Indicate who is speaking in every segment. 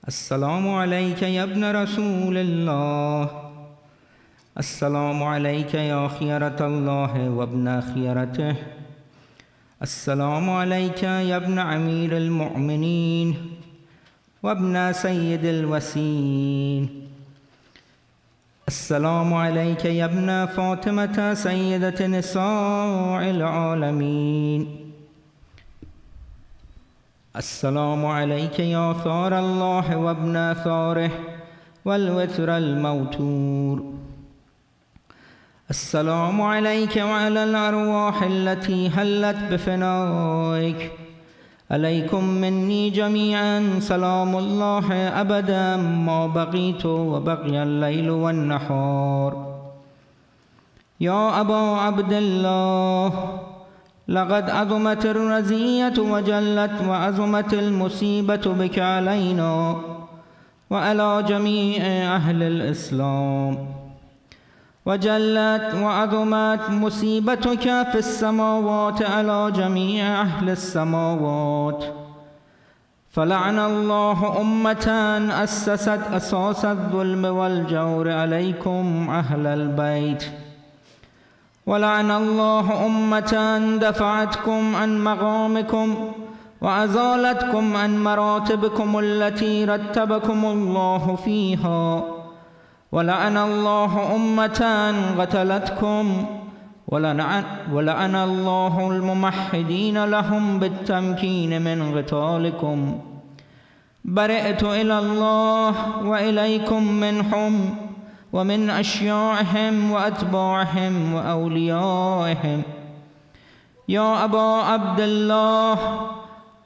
Speaker 1: السلام عليك يا ابن رسول الله. السلام عليك يا خيرة الله وابن خيرته. السلام عليك يا ابن أمير المؤمنين وابن سيد الوسيين. السلام عليك يا ابن فاطمة سيدة نساء العالمين. السلام عليك يا ثار الله وابن ثاره والوتر الموتور. السلام عليك وعلى الأرواح التي هلت بفنائك. عليكم مني جميعا سلام الله أبدا ما بقيت وبقي الليل والنهار. يا أبا عبد الله، لقد عظمت الرزية وجلت وعظمت المصيبة بك علينا وعلى جميع أهل الإسلام، وجلت وعظمت مصيبتك في السماوات على جميع أهل السماوات. فلعن الله أمة أسست أساس الظلم والجور عليكم أهل البيت، ولعن الله أمة دفعتكم عن مقامكم وأزالتكم عن مراتبكم التي رتبكم الله فيها، ولعن الله أمة قتلتكم، ولعن الله الممحدين لهم بالتمكين من قتالكم. برئت إلى الله وإليكم منهم ومن أشياعهم وأتباعهم وأوليائهم. يا أبا عبد الله،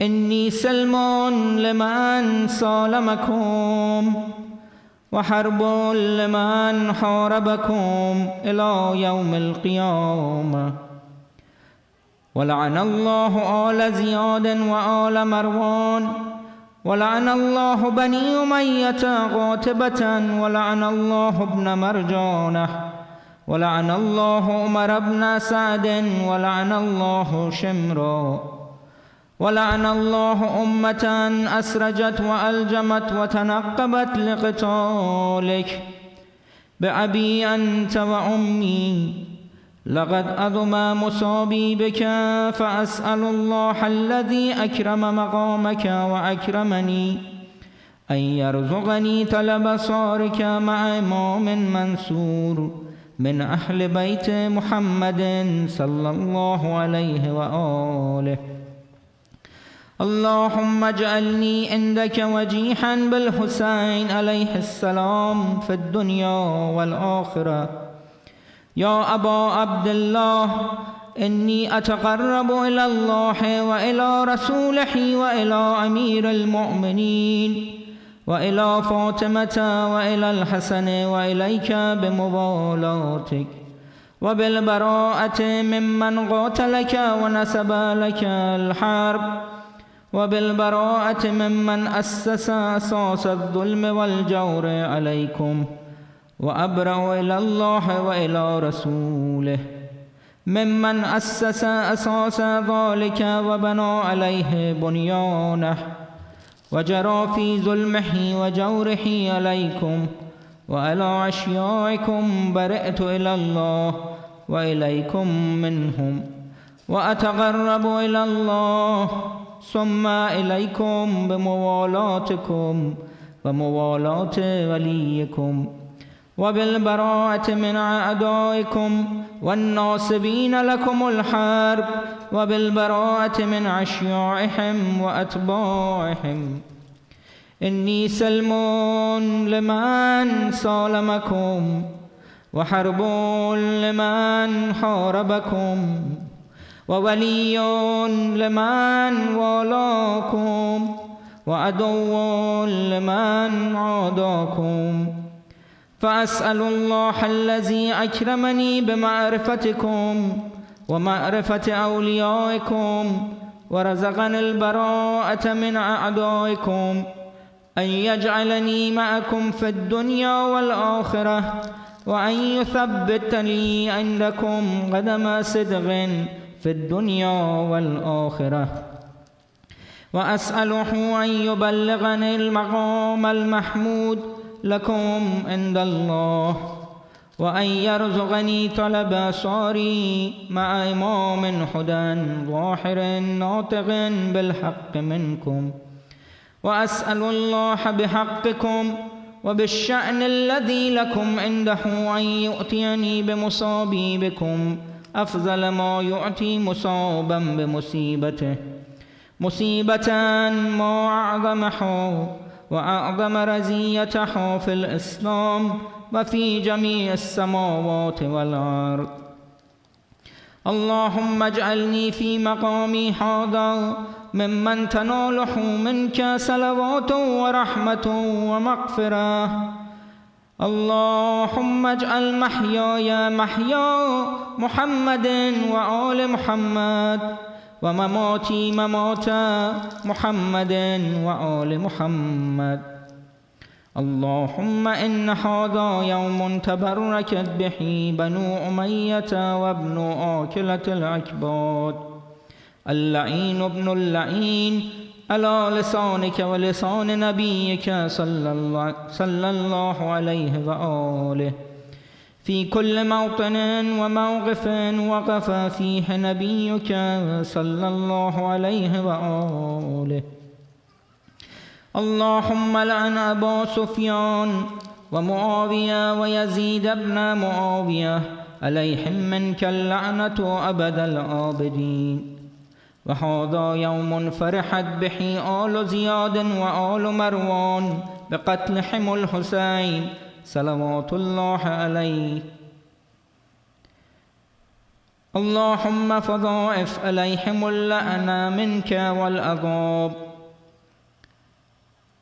Speaker 1: إني سلم لمن سالمكم وحرب لمن حاربكم إلى يوم القيامة. ولعن الله آل زياد وآل مروان، ولعن الله بني أمية قاتبة، ولعن الله ابن مرجانة، ولعن الله عمر بن سعد، ولعن الله شمرا، ولعن الله أمة أسرجت وألجمت وتنقبت لقتالك. بأبي أنت وأمي، لقد أضم مصابي بك، فأسأل الله الذي أكرم مقامك وأكرمني أن يرزقني طلب صارك مع إمام منصور من أهل بيت محمد صلى الله عليه وآله. اللهم اجعلني عندك وجيحا بالحسين عليه السلام في الدنيا والآخرة. يا أبا عبد الله، إني أتقرب إلى الله وإلى رسوله وإلى أمير المؤمنين وإلى فاطمة وإلى الحسن وإليك بموالاتك وبالبراءة ممن قاتلك ونسب لك الحرب، وبالبراءة ممن أسس أساس الظلم والجور عليكم. وأبرأ إلى الله وإلى رسوله ممن أسس أساس ذلك وبنى عليه بنيانه وجرى في ظلمه وجوره عليكم وعلى أشياعكم. برئت إلى الله وإليكم منهم، وأتقرب إلى الله ثم إليكم بموالاتكم وموالاة وليكم، وبالبراءة من أعدائكم والناصبين لكم الحرب، وبالبراءة من أشياعهم وأتباعهم. إني سلم لمن سالمكم وحرب لمن حاربكم وولي لمن والاكم وعدو لمن عاداكم. فأسأل الله الذي أكرمني بمعرفتكم ومعرفة أوليائكم ورزقني البراءة من أعدائكم أن يجعلني معكم في الدنيا والآخرة، وأن يثبت لي عندكم قدم صدق في الدنيا والآخرة. وأسأله أن يبلغني المقام المحمود لكم عند الله، وأن يرزقني طلب صاري مع إمام هدى ظاهر ناطق بالحق منكم. وأسأل الله بحقكم وبالشأن الذي لكم عنده أن يؤتيني بمصابي بكم أفضل ما يؤتي مصابا بمصيبته، مصيبة ما أعظمها وأعظم رزيتها في الإسلام وفي جميع السماوات والأرض. اللهم اجعلني في مقامي هذا ممن تناله منك صلوات ورحمة ومغفرة. اللهم اجعل محياي محيا محمد وآل محمد، ومماتي ممات محمد وآل محمد. اللهم إن هذا يوم تبركت به بنو أمية وابن آكلة الأكباد، اللعين ابن اللعين، على لسانك ولسان نبيك صلى الله عليه وآله، في كل موطن وموقف وقف فيه نبيك صلى الله عليه وآله. اللهم لعن أبا سفيان ومعاوية ويزيد بن معاوية، عليهم منك اللعنة أبد الآبدين. وهذا يوم فرحت به آل زياد وآل مروان بقتلهم الحسين صلوات الله عليه. اللهم فضاعف عليهم اللعنة منك والعذاب.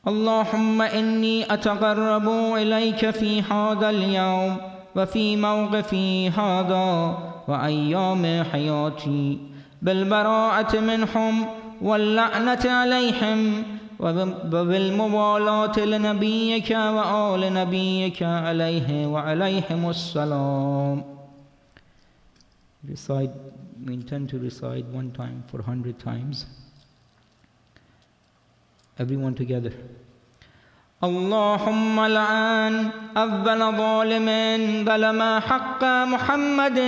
Speaker 1: اللهم إني أتقرب إليك في هذا اليوم وفي موقفي هذا وأيام حياتي بالبراءة منهم واللعنة عليهم وبالموالاة لنبيك وآل نبيك عليه وعليهم السلام. We intend to recite one time for 100 times. Everyone together. اللهم لعن أول ظالم ظلم حق محمد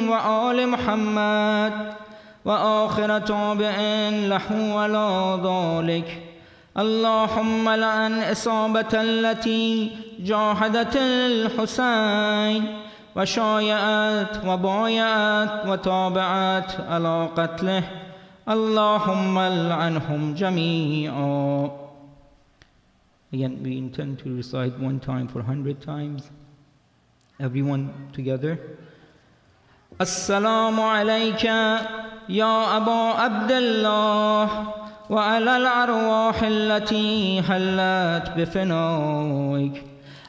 Speaker 1: وآل محمد، وآخر تابع له على ذلك. اللهم لعن إصابة التي جاهدت الحسين وشايعت وبايعت وتابعت على قتله. اللهم لعنهم جميعا. Again, we intend to recite one time for 100 times. Everyone together. السلام عليك يا أبا عبد الله وعلى الأرواح التي حلت بفنائك.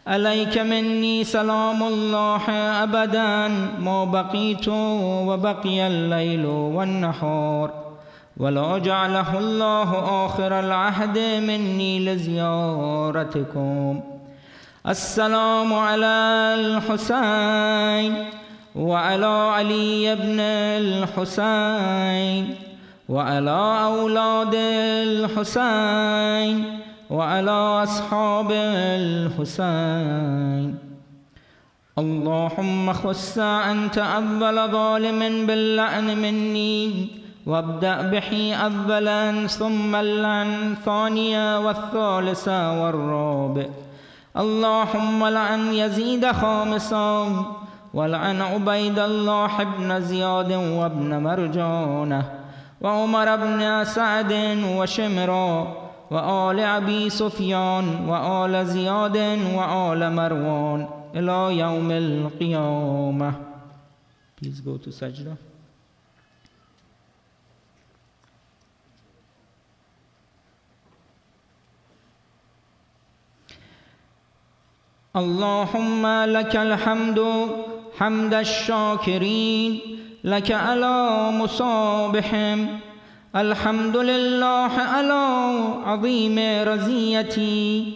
Speaker 1: عليك مني سلام الله أبدا ما بقيت وبقي الليل والنهار، ولا جعله الله آخر العهد مني لزيارتكم. السلام على الحسين وعلى علي بن الحسين وعلى أولاد الحسين وعلى أصحاب الحسين. اللهم خص أنت أول ظالم باللعن مني، وابدأ به أولا ثم اللعن ثانيا والثالثة والرابع. اللهم لعن يزيد خامسا، ولعن عبيد الله بن زياد وابن مرجانة وعمر بن سعد وشمرا وآل أبي سفيان وآل زياد وآل مروان إلى يوم القيامة. Please go to sajda. اللهم لك الحمد حمد الشاكرين، لك على مصابهم. الحمد لله على عظيم رزيتي.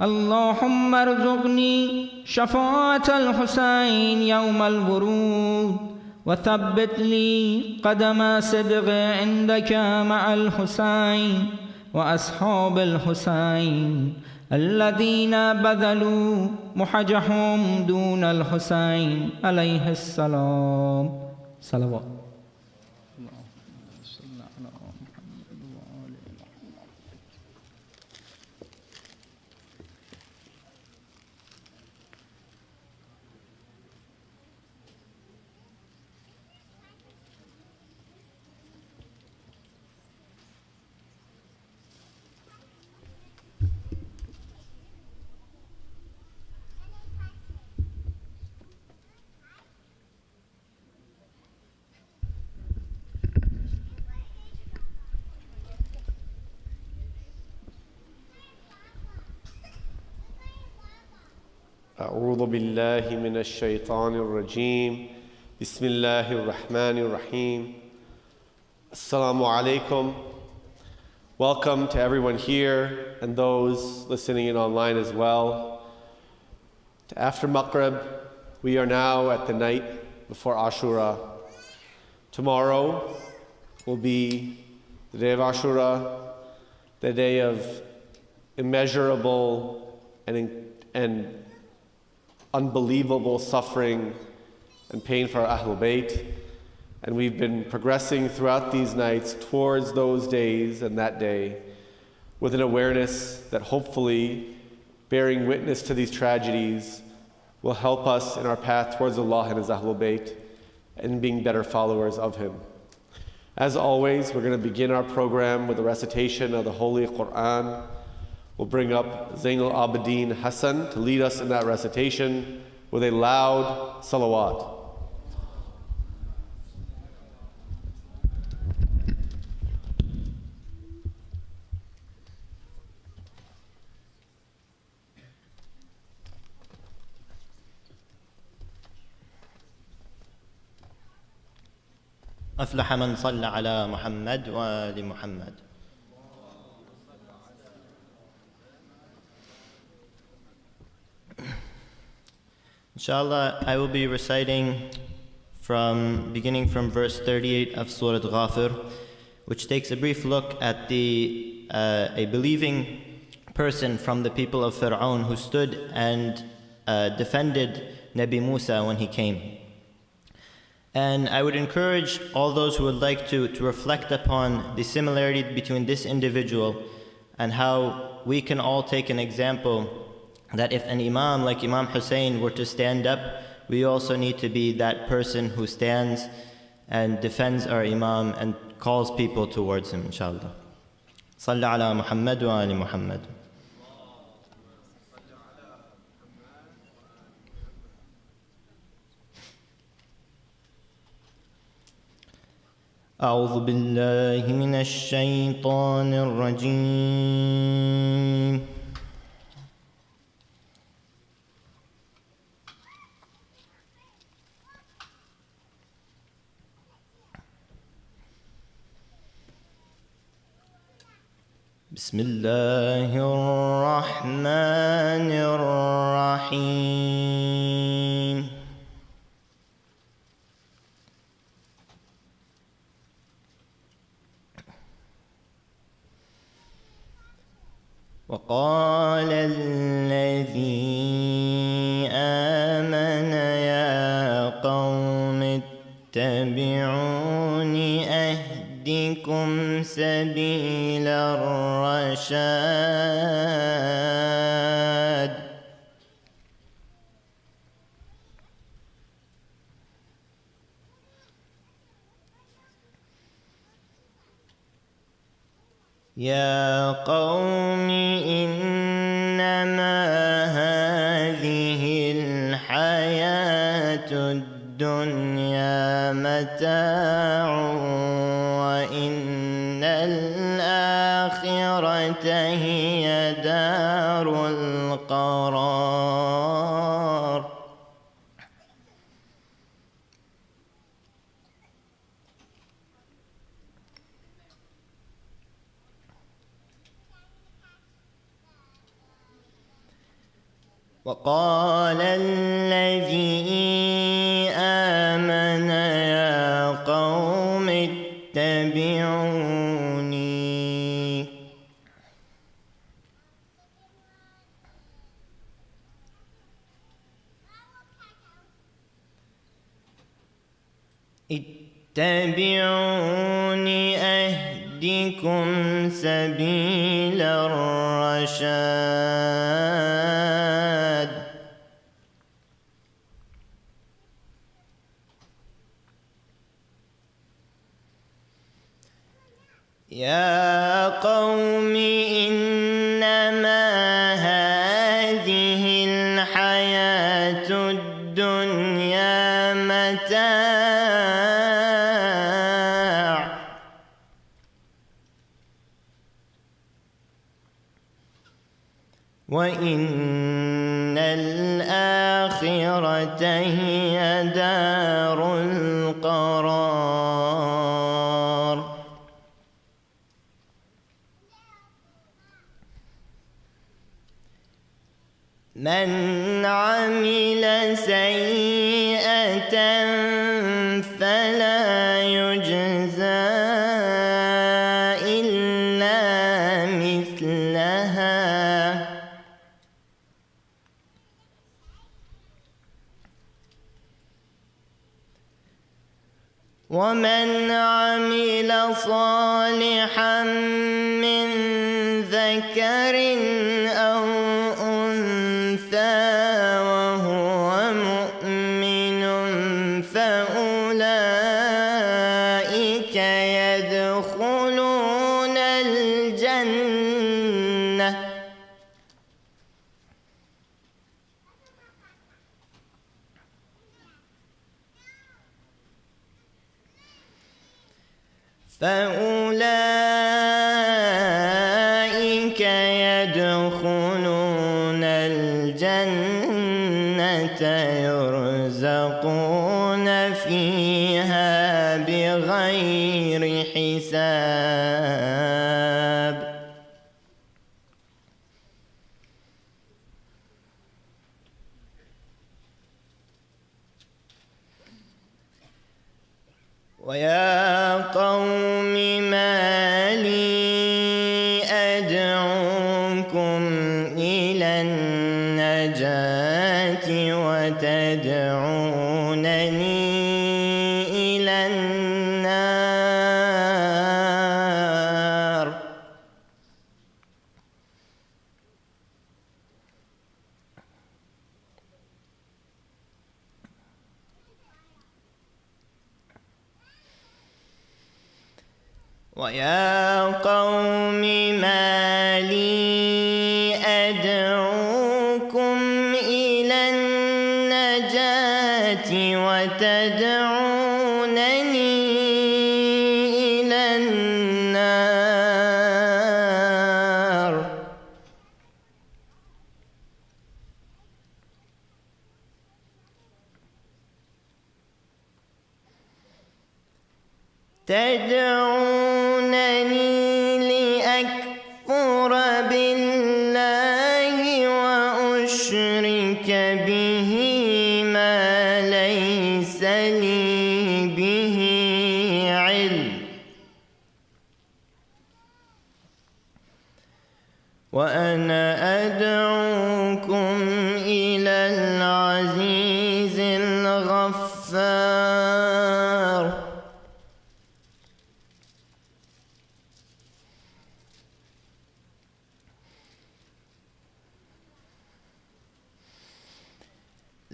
Speaker 1: اللهم ارزقني شفاعة الحسين يوم الورود، وثبت لي قدم صدق عندك مع الحسين وأصحاب الحسين الذين بذلوا محجهم دون الحسين عليه السلام. صلوات.
Speaker 2: أعوذ بالله من الشيطان الرجيم بسم الله الرحمن الرحيم. Assalamu alaikum. Welcome to everyone here and those listening in online as well. After Maghrib, we are now at the night before Ashura. Tomorrow will be the day of Ashura, the day of immeasurable and unbelievable suffering and pain for our Ahlul Bayt. And we've been progressing throughout these nights towards those days and that day with an awareness that hopefully bearing witness to these tragedies will help us in our path towards Allah and His Ahlul Bayt and being better followers of Him. As always, we're going to begin our program with a recitation of the Holy Quran. We'll bring up Zainul Abidin Hassan to lead us in that recitation with a loud salawat.
Speaker 3: أفلح من صلى على محمد وآل محمد. Inshallah, I will be reciting beginning from verse 38 of Surah Ghafir, which takes a brief look at a believing person from the people of Fir'aun who stood and defended Nabi Musa when he came. And I would encourage all those who would like to reflect upon the similarity between this individual and how we can all take an example that if an imam like Imam Hussain were to stand up, we also need to be that person who stands and defends our imam and calls people towards him, inshallah. Salli ala Muhammad wa ali Muhammad. أعوذ بالله من الشيطان الرجيم. بسم الله الرحمن الرحيم. وقال الذي آمن يا قوم اتبعون أهدكم سبيل الرشاد. يا قوم إنما هذه الحياة الدنيا متاع وإن الآخرة هي دار القرار. وقال الذي آمن يا اتبعوني أهدكم سبيل الرشاد. يا قوم إنما هذه الحياة الدنيا متاع وإن الآخرة هي دار القرار. من عمل سيئة فلا يجزى إلا مثلها ومن عمل صالحا من ذكر أو أنثى وهو مؤمن فأولئك يدخلون الجنة يرزقون فيها بغير حساب. ويا قوم ما لي أدعوكم إلى النجاة وتدعونني إلى النار. ويا قوم ما لي أدعوكم إلى النجاة وتدعونني إلى النار. تدعونني لأكفر بالله وأشرك به ما ليس لي به علم وأنا أدعوكم إلى العزيز الغفار.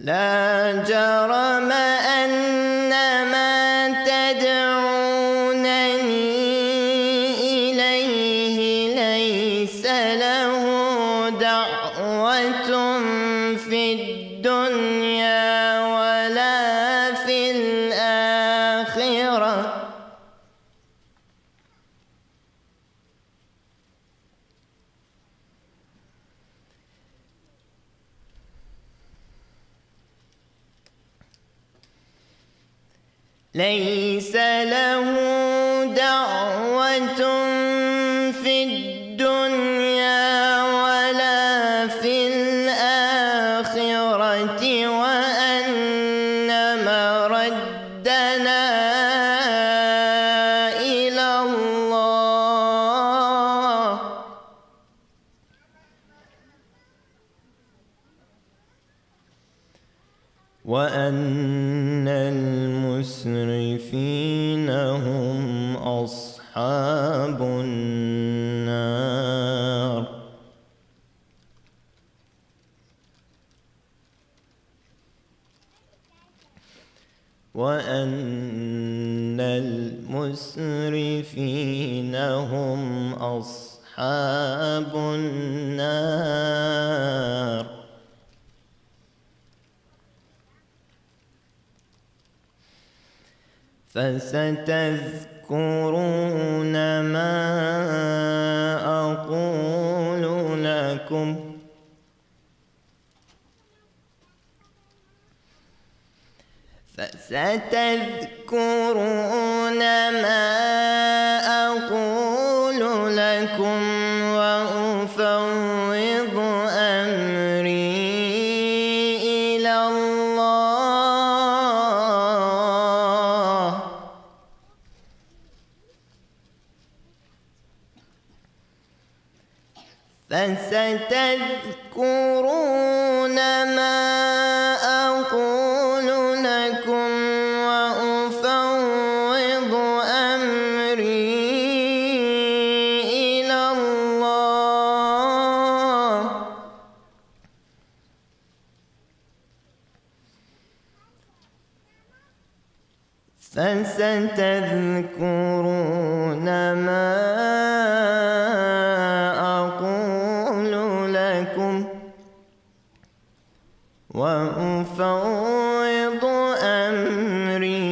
Speaker 3: لا جرم أن ما تدعونني إليه ليس له دعوة في الدنيا ولا في الآخرة ليس له دعوة في الدنيا ولا في الآخرة وأن مردنا إلى الله وأن المسرفين هم أصحاب النار وأن المسرفين هم أصحاب النار فستذكرون ما أقول لكم فستذكرون ما أقول لكم وأفوض أمري إلى الله فستذكرون ما أقول لكم وأفوض أمري إلى الله فستذكرون ما أقول لكم وأفوض أمري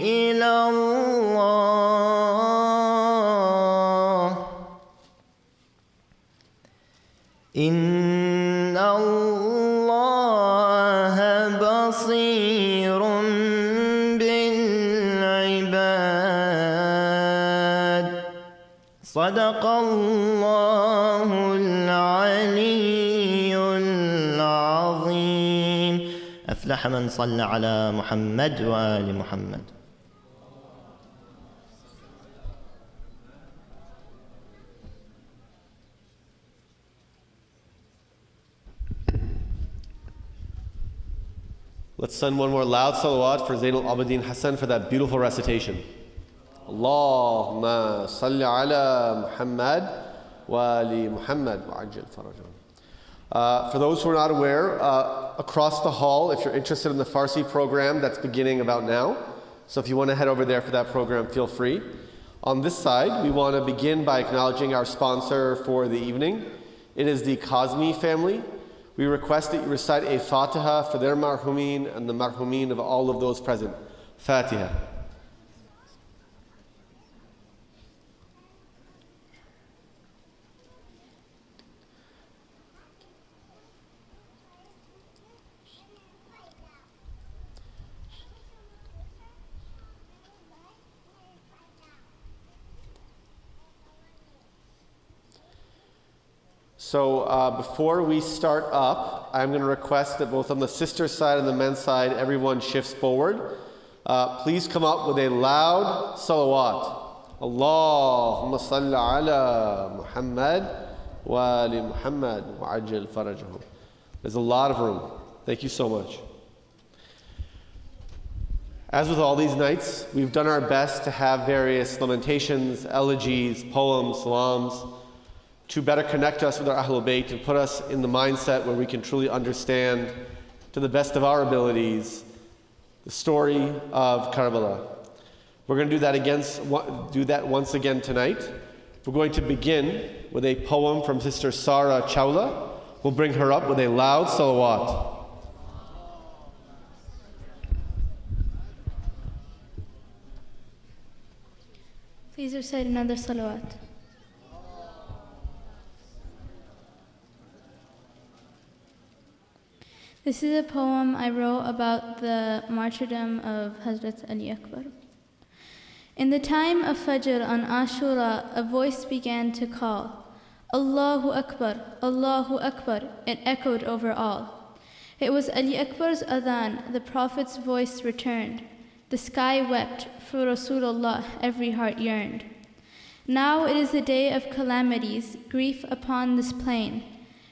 Speaker 3: إلى الله إن الله بصير بالعباد صدق الله العلي العظيم أفلح من صلى على محمد وآل محمد.
Speaker 2: Let's send one more loud salawat for Zainul Abidin Hassan for that beautiful recitation. Allahumma salli ala Muhammad wa ali Muhammad wa ajil farajahum. For those who are not aware, across the hall, if you're interested in the Farsi program, that's beginning about now. So if you want to head over there for that program, feel free. On this side, we want to begin by acknowledging our sponsor for the evening. It is the Kazmi family. We request that you recite a Fatiha for their marhumin and the marhumin of all of those present. Fatiha. So before we start up, I'm going to request that both on the sister side and the men's side, everyone shifts forward. Please come up with a loud salawat. Allahumma salli ala Muhammad wa ali Muhammad wa ajil farajahum. There's a lot of room. Thank you so much. As with all these nights, we've done our best to have various lamentations, elegies, poems, salams, to better connect us with our Ahlul Bayt and put us in the mindset where we can truly understand, to the best of our abilities, the story of Karbala. We're going to do that once again tonight. We're going to begin with a poem from Sister Sara Chawla. We'll bring her up with a loud salawat.
Speaker 4: Please recite another salawat. This is a poem I wrote about the martyrdom of Hazrat Ali Akbar. In the time of Fajr on Ashura, a voice began to call, Allahu Akbar, Allahu Akbar. It echoed over all. It was Ali Akbar's adhan, the Prophet's voice returned. The sky wept, for Rasulullah every heart yearned. Now it is the day of calamities, grief upon this plain,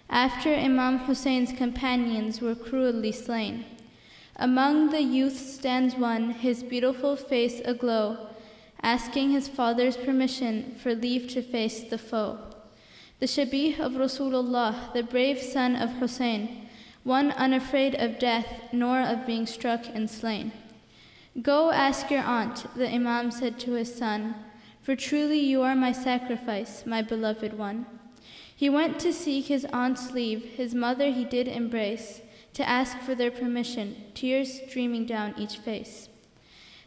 Speaker 4: after Imam Hussein's companions were cruelly slain. Among the youth stands one, his beautiful face aglow, asking his father's permission for leave to face the foe. The Shabih of Rasulullah, the brave son of Hussain, one unafraid of death nor of being struck and slain. Go ask your aunt, the Imam said to his son, for truly you are my sacrifice, my beloved one. He went to seek his aunt's leave, his mother he did embrace, to ask for their permission, tears streaming down each face.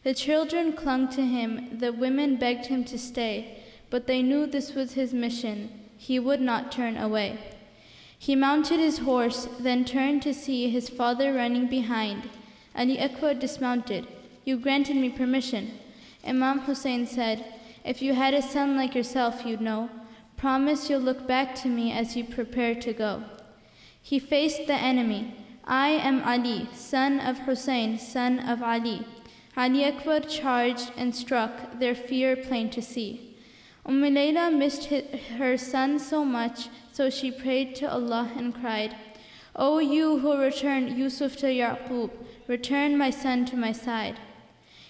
Speaker 4: The children clung to him, the women begged him to stay, but they knew this was his mission, he would not turn away. He mounted his horse, then turned to see his father running behind. Ali Akbar dismounted. You granted me permission. Imam Hussain said, if you had a son like yourself, you'd know. Promise you'll look back to me as you prepare to go. He faced the enemy. I am Ali, son of Hussain, son of Ali. Ali Akbar charged and struck, their fear plain to see. Layla missed her son so much, so she prayed to Allah and cried, O you who returned Yusuf to Yaqub, return my son to my side.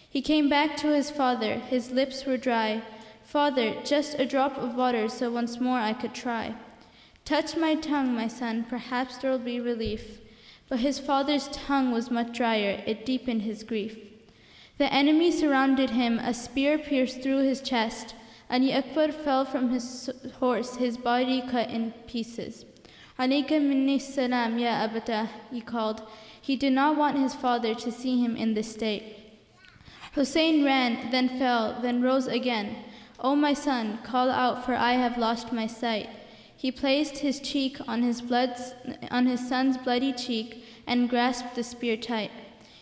Speaker 4: He came back to his father, his lips were dry. Father, just a drop of water so once more I could try. Touch my tongue, my son, perhaps there'll be relief. But his father's tongue was much drier, it deepened his grief. The enemy surrounded him, a spear pierced through his chest. Ali Akbar fell from his horse, his body cut in pieces. Alayka minni salam, ya abata, he called. He did not want his father to see him in this state. Hussain ran, then fell, then rose again. O my son, call out, for I have lost my sight. He placed his cheek on his son's bloody cheek and grasped the spear tight.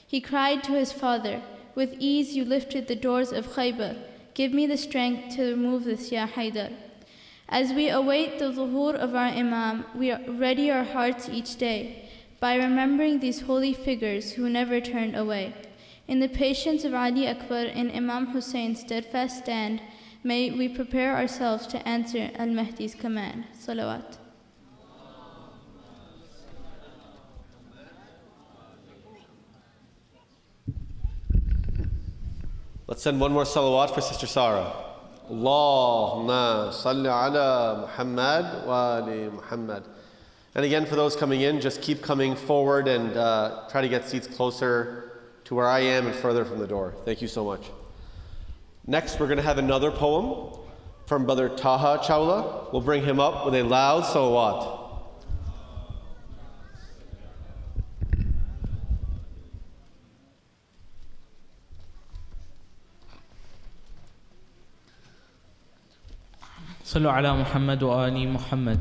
Speaker 4: He cried to his father, with ease you lifted the doors of Khaybar. Give me the strength to remove this, Ya Haydar. As we await the zuhur of our Imam, we ready our hearts each day by remembering these holy figures who never turned away. In the patience of Ali Akbar and Imam Hussein's steadfast stand, may we prepare ourselves to answer Al-Mahdi's command. Salawat.
Speaker 2: Let's send one more salawat for Sister Sarah. Allahumma salli ala Muhammad wa ali Muhammad. And again, for those coming in, just keep coming forward and try to get seats closer to where I am and further from the door. Thank you so much. Next, we're going to have another poem from Brother Taha Chawla. We'll bring him up with a loud salawat.
Speaker 1: صلوا على محمد وآل محمد.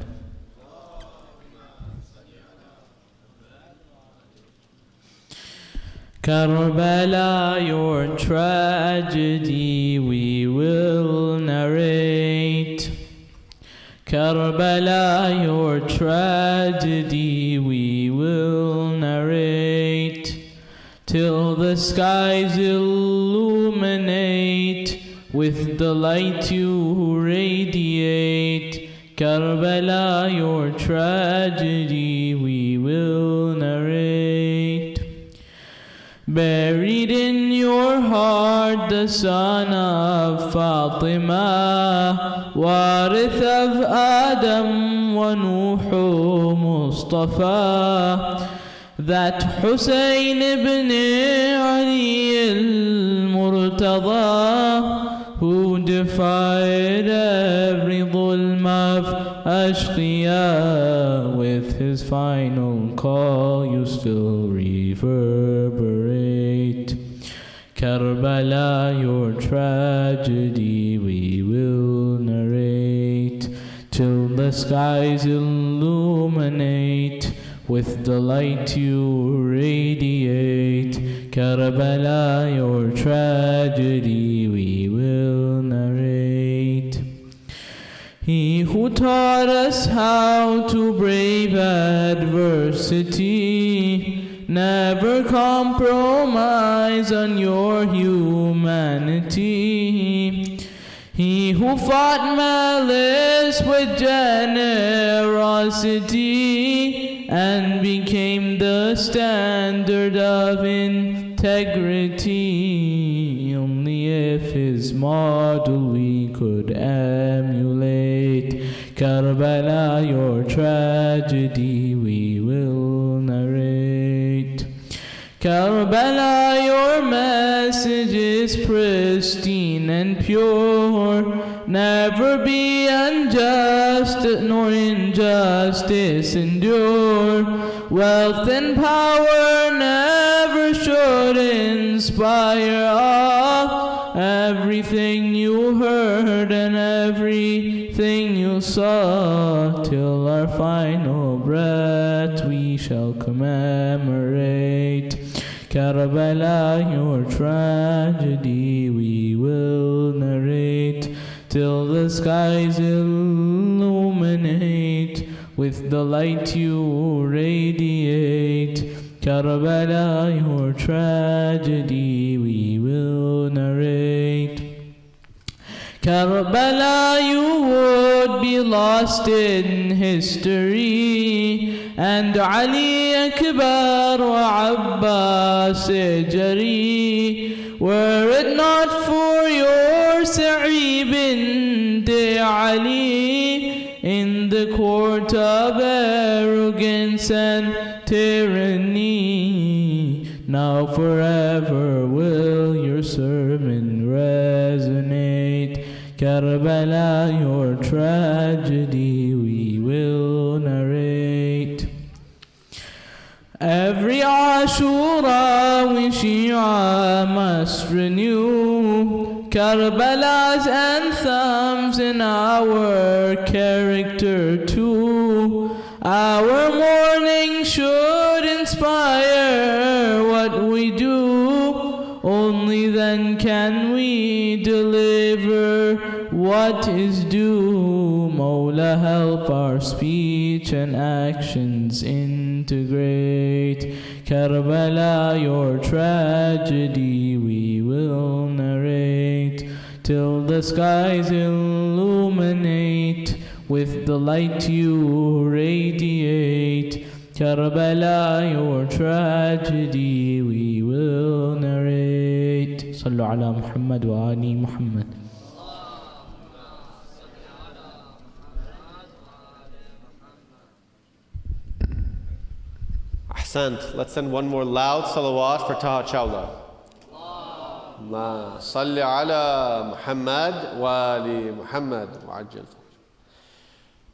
Speaker 1: Karbala, your tragedy we will narrate. Karbala, your tragedy we will narrate, till the skies illuminate with the light you radiate. Karbala, your tragedy we will narrate. Buried in your heart the son of Fatima, warith of Adam wa Nuhu Mustafa, that Hussain ibn Ali al-Murtada, who defied every dhulm of ashqiya, with his final call you still reverberate. Karbala, your tragedy we will narrate, till the skies illuminate with the light you radiate. Karbala, your tragedy we will narrate. He who taught us how to brave adversity, never compromise on your humanity. He who fought malice with generosity,
Speaker 5: and became the standard of integrity. Only if his model we could emulate. Karbala, your tragedy we will narrate. Karbala, your message is pristine and pure. Never be unjust, nor injustice endure. Wealth and power never should inspire awe. Everything you heard and everything you saw, till our final breath we shall commemorate. Karbala, your tragedy we will narrate, till the skies illuminate with the light you radiate. Karbala, your tragedy we will narrate. Karbala, you would be lost in history, and Ali Akbar wa Abbas Jari, were it not for your Sa'ib bint Ali in the court of arrogance and tyranny. Now forever will your sermon resonate. Karbala, your tragedy we will narrate. Every Ashura we Shia must renew Karbala's anthems in our character too. Our mourning should inspire what we do. Only then can we deliver what is due. Mawla, help our speech and actions integrate. Karbala, your tragedy we will narrate, till the skies illuminate with the light you radiate. Karbala, your tragedy we will narrate. Sallu ala Muhammad wa ali Muhammad.
Speaker 2: Ahsant. Let's send one more loud salawat for Taha Chawla. Allahumma salli ala Muhammad wa ali Muhammad wa ajjal.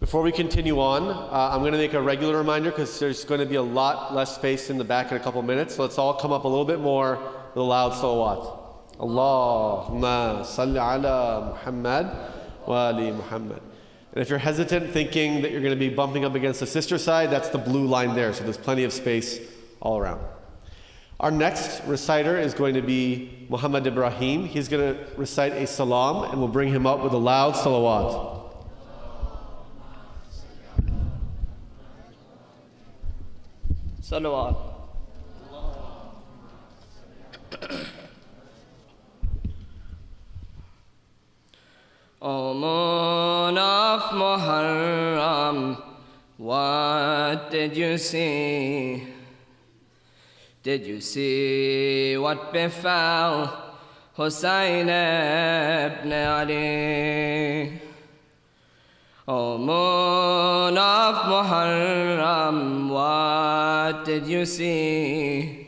Speaker 2: Before we continue on, I'm going to make a regular reminder because there's going to be a lot less space in the back in a couple minutes. So let's all come up a little bit more with a loud salawat. Allahumma salli ala Muhammad wa ali Muhammad. And if you're hesitant thinking that you're going to be bumping up against the sister side, that's the blue line there. So there's plenty of space all around. Our next reciter is going to be Muhammad Ibrahim. He's going to recite a salam and we'll bring him up with a loud salawat.
Speaker 6: Salawat. O moon of Muharram, what did you see? Did you see what befell Hussain ibn Ali? O moon of Muharram, what did you see?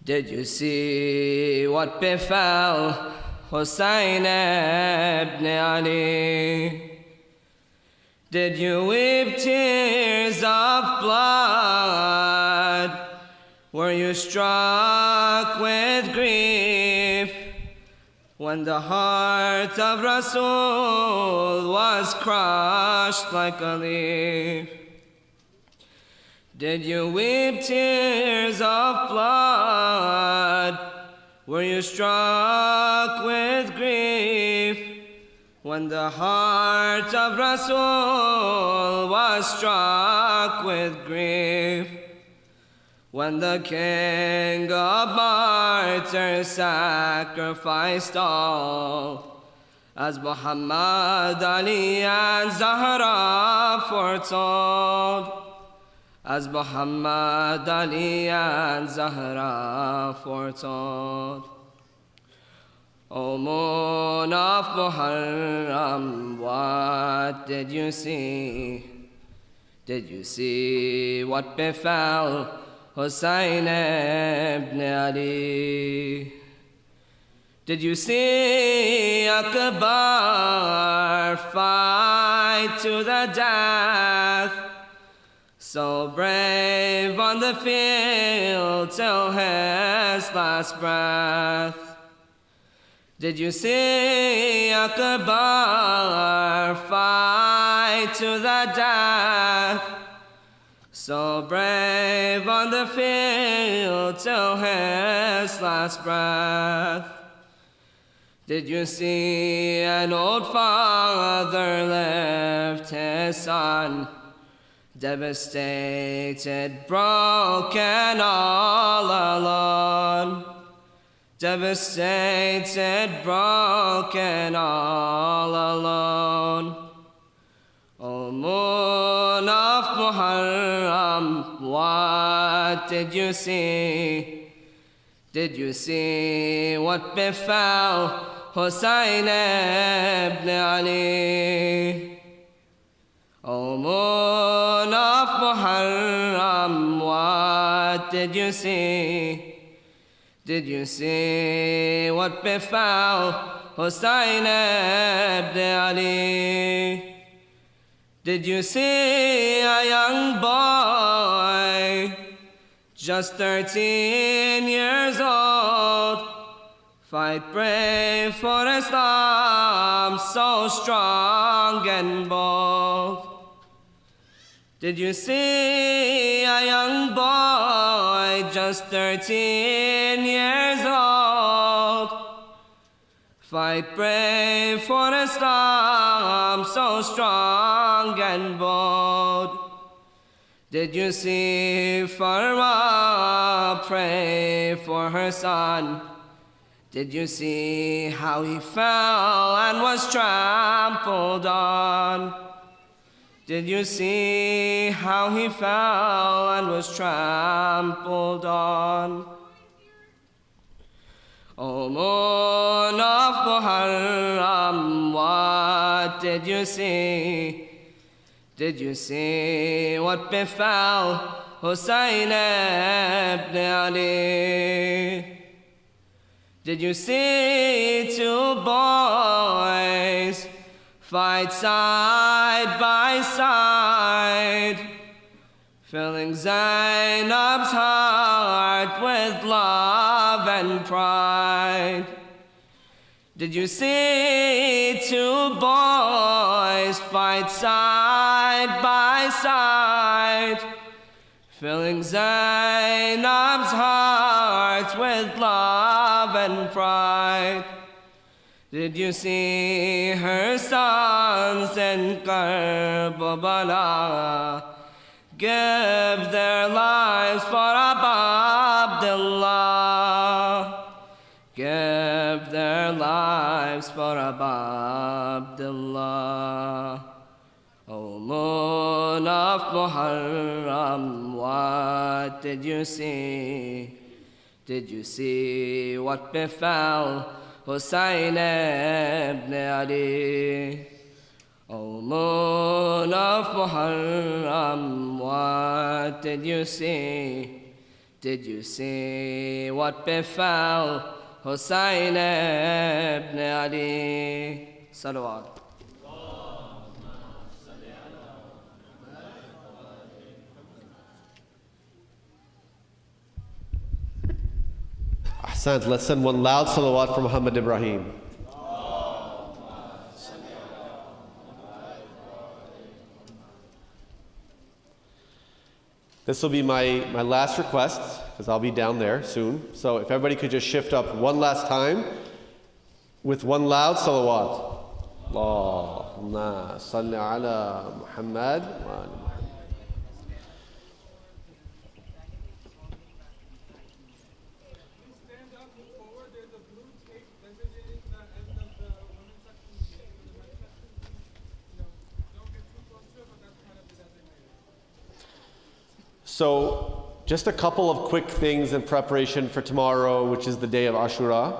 Speaker 6: Did you see what befell Hussain ibn Ali? Did you weep tears of blood? Were you struck with grief when the heart of Rasul was crushed like a leaf? Did you weep tears of blood? Were you struck with grief when the heart of Rasul was struck with grief? When the king of martyrs sacrificed all, as Muhammad, Ali and Zahra foretold? as Muhammad, Ali, and Zahra foretold. O moon of Muharram, what did you see? Did you see what befell Hussain ibn Ali? Did you see Akbar fight to the death? So brave on the field till his last breath. Did you see Akbar fight to the death? So brave on the field till his last breath. Did you see an old father lift his son, devastated, broken, all alone? Devastated, broken, all alone. O moon of Muharram, what did you see? Did you see what befell Hussain ibn Ali? O moon of Muharram, what did you see? Did you see what befell Hussain ibn Ali? Did you see a young boy, just 13 years old, fight brave for Islam, so strong and bold? Did you see a young boy, just 13 years old, fight brave for Islam, so strong and bold? Did you see Farwa pray for her son? Did you see how he fell and was trampled on? Did you see how he fell and was trampled on? O moon of Muharram, what did you see? Did you see what befell Hussain ibn Ali? Did you see two boys fight side by side, filling Zainab's heart with love and pride? Did you see two boys fight side by side, filling Zainab's heart with love and pride? Did you see her sons in Karbala give their lives for Abu Abdullah? Give their lives for Abu Abdullah. O moon of Muharram, what did you see? Did you see what befell Hussain ibn Ali? O moon of Muharram, what did you see? Did you see what befell Hussain ibn Ali? Salawat.
Speaker 2: Ahsant, let's send one loud salawat for Muhammad Ibrahim. This will be my last request, because I'll be down there soon. So if everybody could just shift up one last time with one loud salawat. Allahumma salli ala Muhammad wa ala Muhammad. So just a couple of quick things in preparation for tomorrow, which is the day of Ashura.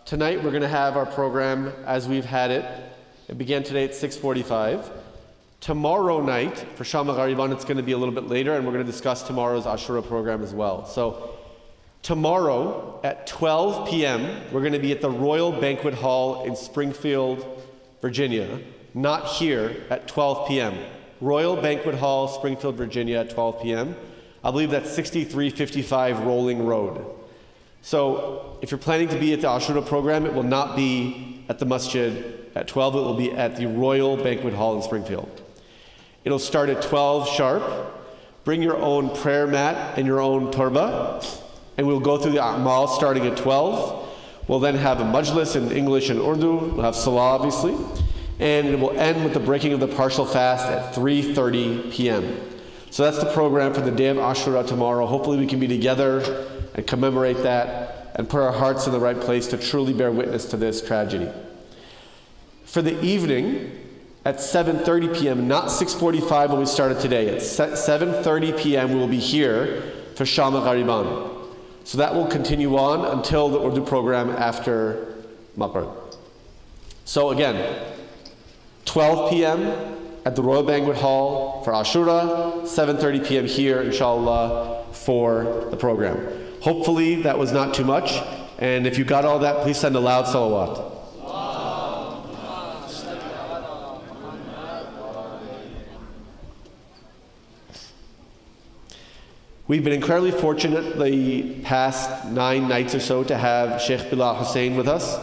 Speaker 2: Tonight we're going to have our program as we've had it. It began today at 6:45. Tomorrow night, for Shah Maghariban, it's going to be a little bit later, and we're going to discuss tomorrow's Ashura program as well. So tomorrow at 12 p.m., we're going to be at the Royal Banquet Hall in Springfield, Virginia. Not here at 12 p.m. Royal Banquet Hall, Springfield, Virginia at 12 p.m. I believe that's 6355 Rolling Road. So if you're planning to be at the Ashura program, it will not be at the masjid at 12, it will be at the Royal Banquet Hall in Springfield. It'll start at 12 sharp. Bring your own prayer mat and your own torba, and we'll go through the a'mal starting at 12. We'll then have a majlis in English and Urdu. We'll have salah, obviously. And it will end with the breaking of the partial fast at 3:30 p.m. So that's the program for the day of Ashura tomorrow. Hopefully we can be together and commemorate that and put our hearts in the right place to truly bear witness to this tragedy. For the evening, at 7:30 p.m., not 6:45 when we started today. At 7:30 p.m. we will be here for Shah Maghariban. So that will continue on until the Urdu program after Maghrib. So again, 12 p.m. at the Royal Banquet Hall for Ashura, 7:30 p.m. here, inshallah, for the program. Hopefully that was not too much, and if you got all that, please send a loud salawat. We've been incredibly fortunate the past 9 nights or so to have Shaykh Bilal Hussain with us.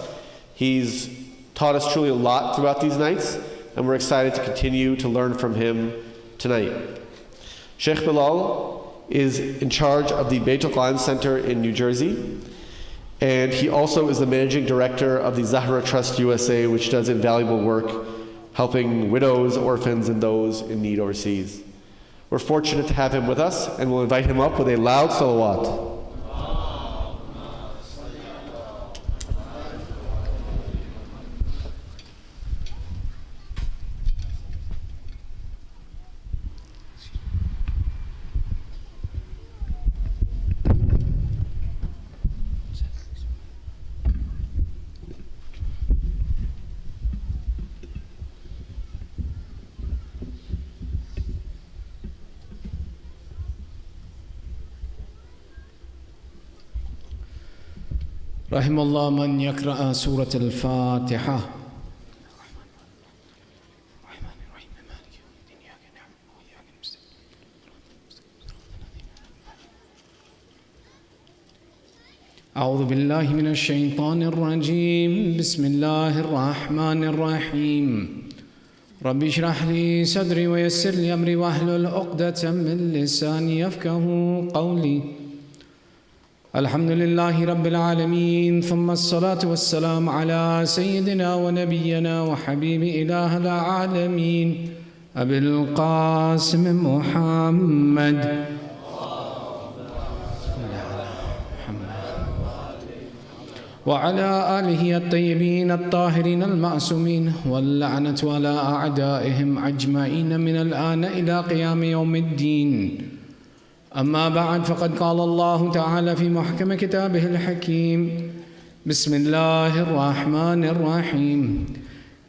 Speaker 2: He's taught us truly a lot throughout these nights, and we're excited to continue to learn from him tonight. Shaykh Bilal is in charge of the Beit al-Quran Center in New Jersey, and he also is the managing director of the Zahra Trust USA, which does invaluable work helping widows, orphans, and those in need overseas. We're fortunate to have him with us, and we'll invite him up with a loud salawat.
Speaker 7: رحم الله من يقرأ سورة الفاتحة. أعوذ بالله من الشيطان الرجيم. بسم الله الرحمن الرحيم. رب اشرح لي صدري ويسر لي أمري واحلل عقدة من لساني يفقهوا قولي. الحمد لله رب العالمين، ثم الصلاة والسلام على سيدنا ونبينا وحبيب إله العالمين أبي القاسم محمد وعلى آله الطيبين الطاهرين المعصومين، واللعنة على أعدائهم أجمعين من الآن إلى قيام يوم الدين. أما بعد، فقد قال الله تعالى في محكم كتابه الحكيم: بسم الله الرحمن الرحيم.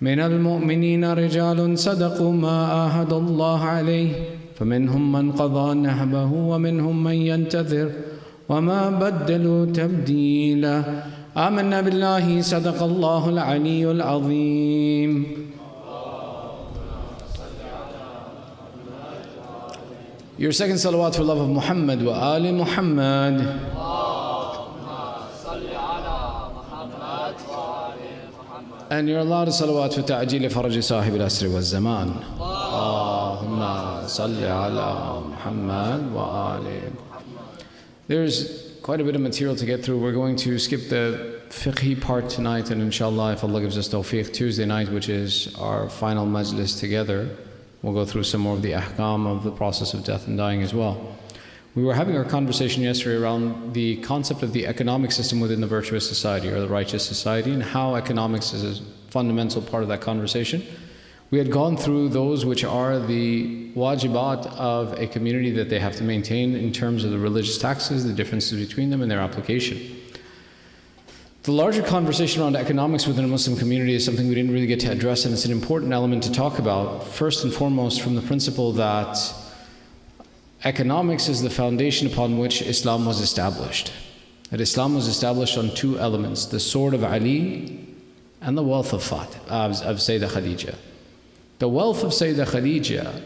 Speaker 7: من المؤمنين رجال صدقوا ما عاهدوا الله عليه، فمنهم من قضى نحبه ومنهم من ينتظر وما بدلوا تبديلا. آمنا بالله، صدق الله العلي العظيم. Your second salawat for love of Muhammad wa Ali Muhammad. And your loudest salawat for ta'jeel faraj sahib al-asr wa zaman. Allahumma salli ala Muhammad wa Ali. There's quite a bit of material to get through. We're going to skip the fiqhi part tonight, and inshallah, if Allah gives us tawfiq, Tuesday night, which is our final majlis together, we'll go through some more of the ahkam of the process of death and dying as well. We were having our conversation yesterday around the concept of the economic system within the virtuous society or the righteous society, and how economics is a fundamental part of that conversation. We had gone through those which are the wajibat of a community that they have to maintain in terms of the religious taxes, the differences between them and their application. The larger conversation around economics within a Muslim community is something we didn't really get to address, and it's an important element to talk about, first and foremost from the principle that economics is the foundation upon which Islam was established. That Islam was established on two elements, the sword of Ali and the wealth of Sayyidah Khadija. The wealth of Sayyidah Khadija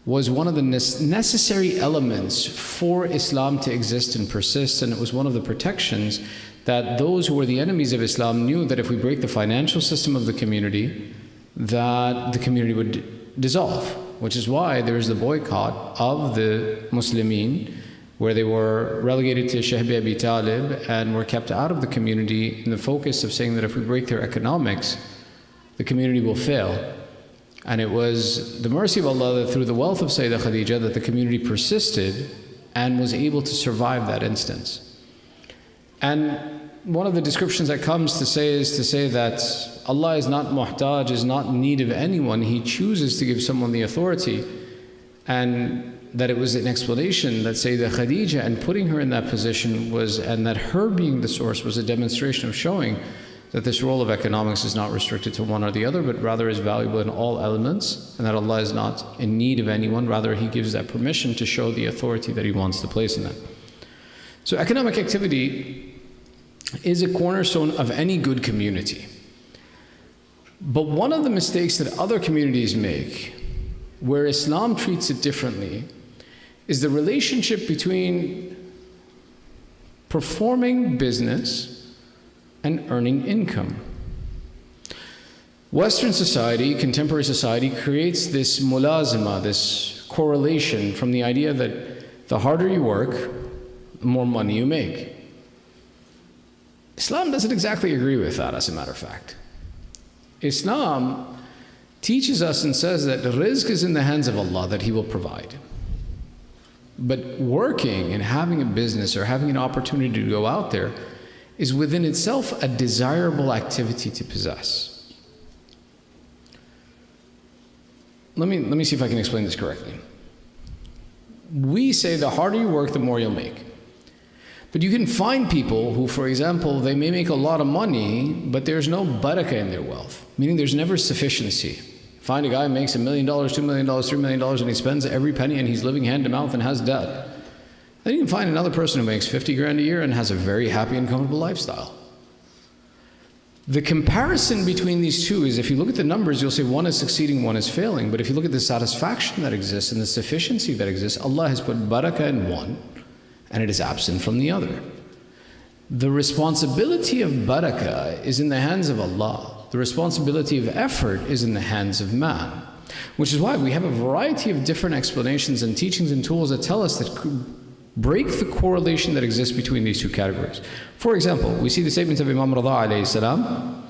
Speaker 7: was one of the necessary elements for Islam to exist and persist, and it was one of the protections that those who were the enemies of Islam knew that if we break the financial system of the community, that the community would dissolve, which is why there is the boycott of the Muslimin, where they were relegated to Shahe Abi Talib and were kept out of the community in the focus of saying that if we break their economics, the community will fail. And it was the mercy of Allah that through the wealth of Sayyidah Khadija that the community persisted and was able to survive that instance. And one of the descriptions that comes to say is to say that Allah is not muhtaj, is not in need of anyone. He chooses to give someone the authority. And that it was an explanation that Sayyidah Khadija and putting her in that position was, and that her being the source was a demonstration of showing that this role of economics is not restricted to one or the other, but rather is valuable in all elements, and that Allah is not in need of anyone. Rather, He gives that permission to show the authority that He wants to place in that. So economic activity is a cornerstone of any good community. But one of the mistakes that other communities make, where Islam treats it differently, is the relationship between performing business and earning income. Western society, contemporary society, creates this mulazima, this correlation from the idea that the harder you work, the more money you make. Islam doesn't exactly agree with that, as a matter of fact. Islam teaches us and says that rizq is in the hands of Allah, that He will provide. But working and having a business or having an opportunity to go out there is within itself a desirable activity to possess. Let me see if I can explain this correctly. We say the harder you work, the more you'll make. But you can find people who, for example, they may make a lot of money, but there's no barakah in their wealth, meaning there's never sufficiency. Find a guy who makes $1 million, $2 million, $3 million, and he spends every penny and he's living hand to mouth and has debt. Then you can find another person who makes 50 grand a year and has a very happy and comfortable lifestyle. The comparison between these two is, if you look at the numbers, you'll say one is succeeding, one is failing. But if you look at the satisfaction that exists and the sufficiency that exists, Allah has put barakah in one and it is absent from the other. The responsibility of barakah is in the hands of Allah. The responsibility of effort is in the hands of man. Which is why we have a variety of different explanations and teachings and tools that tell us that break the correlation that exists between these two categories. For example, we see the statements of Imam Rida alayhi salam.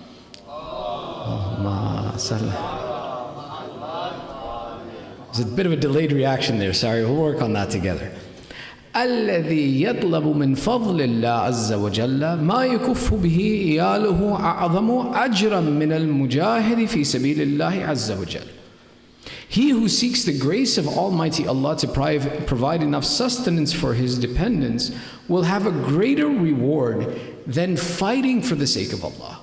Speaker 7: There's a bit of a delayed reaction there, sorry, we'll work on that together. الذي يطلب من فضل الله عز وجل ما يكف به إياله أعظم أجرا من المجاهد في سبيل الله عز وجل. He who seeks the grace of Almighty Allah to provide enough sustenance for his dependents will have a greater reward than fighting for the sake of Allah.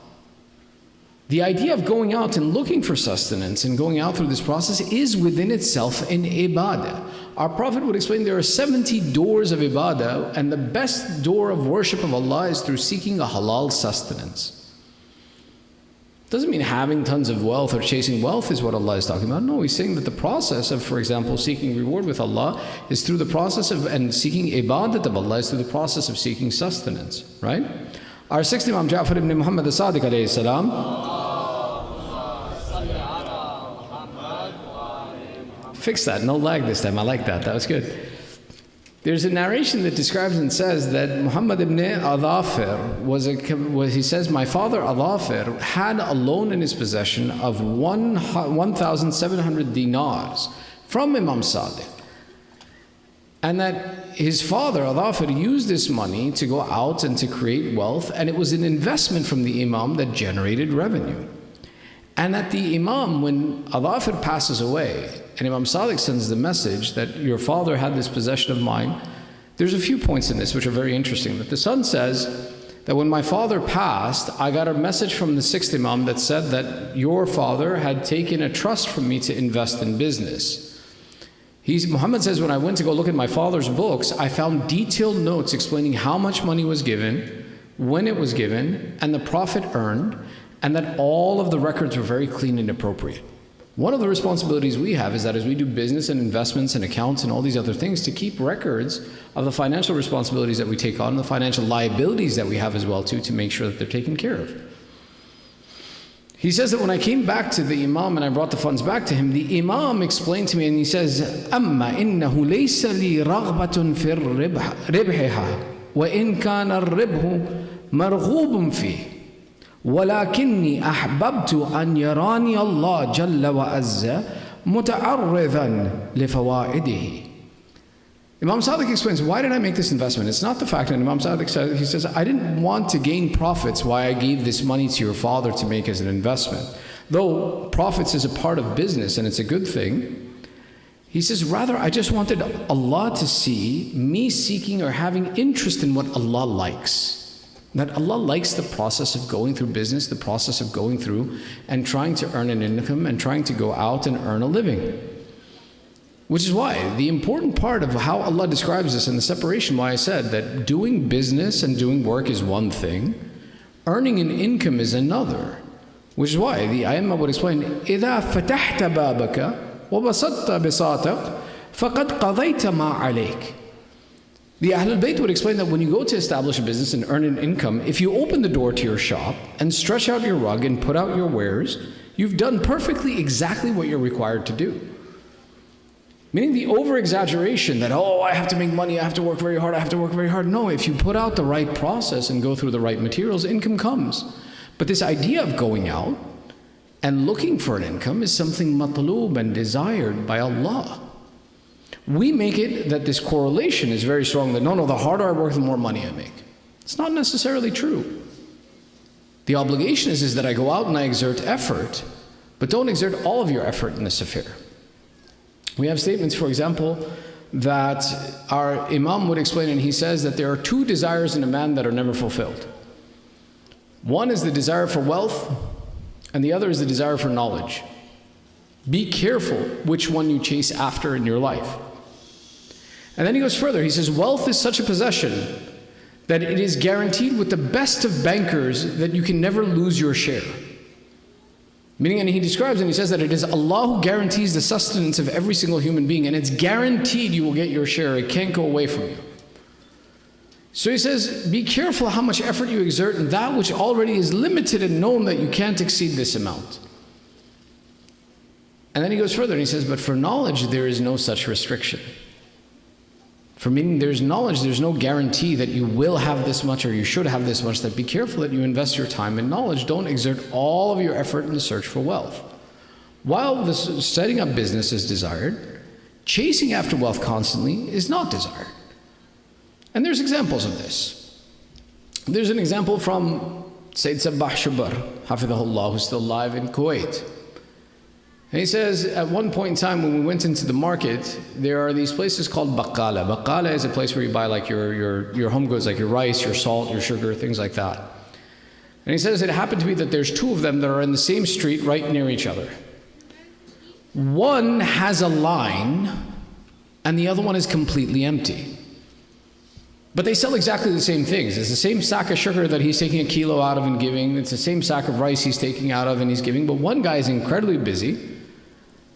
Speaker 7: The idea of going out and looking for sustenance and going out through this process is within itself an ibadah. Our Prophet would explain there are 70 doors of ibadah, and the best door of worship of Allah is through seeking a halal sustenance. Doesn't mean having tons of wealth or chasing wealth is what Allah is talking about. No, He's saying that the process of, for example, seeking reward with Allah is through the process of, and seeking ibadat of Allah is through the process of seeking sustenance, right? Our sixth Imam Ja'far ibn Muhammad as-Sadiq alayhi salam. Fix that, no lag this time, I like that, that was good. There's a narration that describes and says that Muhammad ibn Adhafir he says, my father Adhafir had a loan in his possession of 1,700 dinars from Imam Sadiq. And that his father Adhafir used this money to go out and to create wealth, and it was an investment from the Imam that generated revenue. And at the Imam, when Al-Asr passes away, and Imam Sadiq sends the message that your father had this possession of mine, there's a few points in this which are very interesting. That the son says that when my father passed, I got a message from the sixth Imam that said that your father had taken a trust from me to invest in business. Muhammad says, when I went to go look at my father's books, I found detailed notes explaining how much money was given, when it was given, and the Prophet earned, and that all of the records were very clean and appropriate. One of the responsibilities we have is that as we do business and investments and accounts and all these other things, to keep records of the financial responsibilities that we take on, the financial liabilities that we have as well too, to make sure that they're taken care of. He says that when I came back to the Imam and I brought the funds back to him, the Imam explained to me and he says, أَمَّا إِنَّهُ لَيْسَ لِي رَغْبَةٌ فِي رِبْحِهَا وَإِنْ كَانَ الرِّبْحُ مَرْغُوبٌ فِيهِ ولكني أحببت أن يراني الله جل وعز متعرضا لفوائده. Imam Sadiq explains, why did I make this investment? It's not the fact, and Imam Sadiq says, he says, I didn't want to gain profits why I gave this money to your father to make as an investment. Though profits is a part of business and it's a good thing, he says, rather I just wanted Allah to see me seeking or having interest in what Allah likes. That Allah likes the process of going through business, the process of going through and trying to earn an income and trying to go out and earn a living. Which is why the important part of how Allah describes this and the separation, why I said that doing business and doing work is one thing, earning an income is another. Which is why the Ayyamah would explain, إِذَا فَتَحْتَ بَابَكَ وَبَسَطْتَ بِسَاطَكَ فَقَدْ قَضَيْتَ مَا عَلَيْكَ. The Ahlul Bayt would explain that when you go to establish a business and earn an income, if you open the door to your shop and stretch out your rug and put out your wares, you've done perfectly exactly what you're required to do. Meaning the over-exaggeration that, oh, I have to make money, I have to work very hard, I have to work very hard. No, if you put out the right process and go through the right materials, income comes. But this idea of going out and looking for an income is something matloob and desired by Allah. We make it that this correlation is very strong, that no, the harder I work, the more money I make. It's not necessarily true. The obligation is that I go out and I exert effort, but don't exert all of your effort in this affair. We have statements, for example, that our Imam would explain, and he says that there are two desires in a man that are never fulfilled. One is the desire for wealth, and the other is the desire for knowledge. Be careful which one you chase after in your life. And then he goes further, he says, wealth is such a possession that it is guaranteed with the best of bankers that you can never lose your share. Meaning, and he describes and he says that it is Allah who guarantees the sustenance of every single human being, and it's guaranteed you will get your share, it can't go away from you. So he says, be careful how much effort you exert in that which already is limited and known that you can't exceed this amount. And then he goes further and he says, but for knowledge there is no such restriction. For meaning there's knowledge, there's no guarantee that you will have this much or you should have this much, that be careful that you invest your time in knowledge. Don't exert all of your effort in the search for wealth. While this setting up business is desired, chasing after wealth constantly is not desired. And there's examples of this. There's an example from Sayyid Sabbah Shubar, Hafidhahullah, who's still alive in Kuwait. And he says, at one point in time when we went into the market, there are these places called Baqala. Baqala is a place where you buy like your home goods, like your rice, your salt, your sugar, things like that. And he says it happened to be that there's two of them that are in the same street right near each other. One has a line and the other one is completely empty. But they sell exactly the same things. It's the same sack of sugar that he's taking a kilo out of and giving. It's the same sack of rice he's taking out of and he's giving. But one guy is incredibly busy.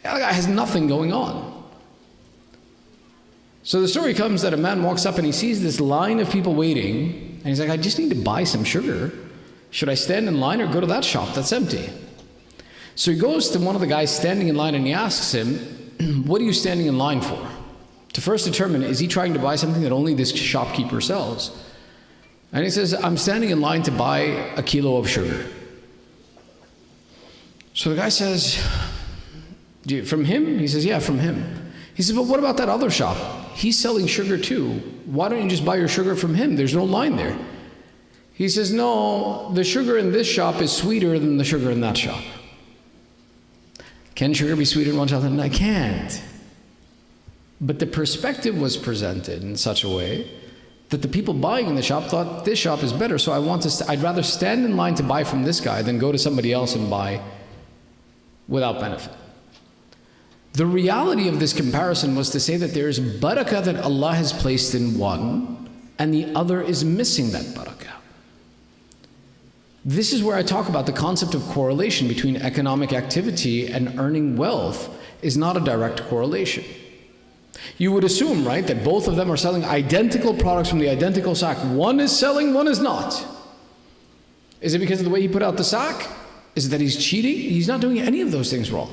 Speaker 7: The other guy has nothing going on. So the story comes that a man walks up and he sees this line of people waiting. And he's like, I just need to buy some sugar. Should I stand in line or go to that shop that's empty? So he goes to one of the guys standing in line and he asks him, what are you standing in line for? To first determine, is he trying to buy something that only this shopkeeper sells? And he says, I'm standing in line to buy a kilo of sugar. So the guy says, from him? He says, yeah, from him. He says, but what about that other shop? He's selling sugar too. Why don't you just buy your sugar from him? There's no line there. He says, no, the sugar in this shop is sweeter than the sugar in that shop. Can sugar be sweeter than one chocolate? No, I can't. But the perspective was presented in such a way that the people buying in the shop thought this shop is better, so I'd rather stand in line to buy from this guy than go to somebody else and buy without benefit. The reality of this comparison was to say that there is barakah that Allah has placed in one, and the other is missing that barakah. This is where I talk about the concept of correlation between economic activity and earning wealth is not a direct correlation. You would assume, right, that both of them are selling identical products from the identical sack. One is selling, one is not. Is it because of the way he put out the sack? Is it that he's cheating? He's not doing any of those things wrong.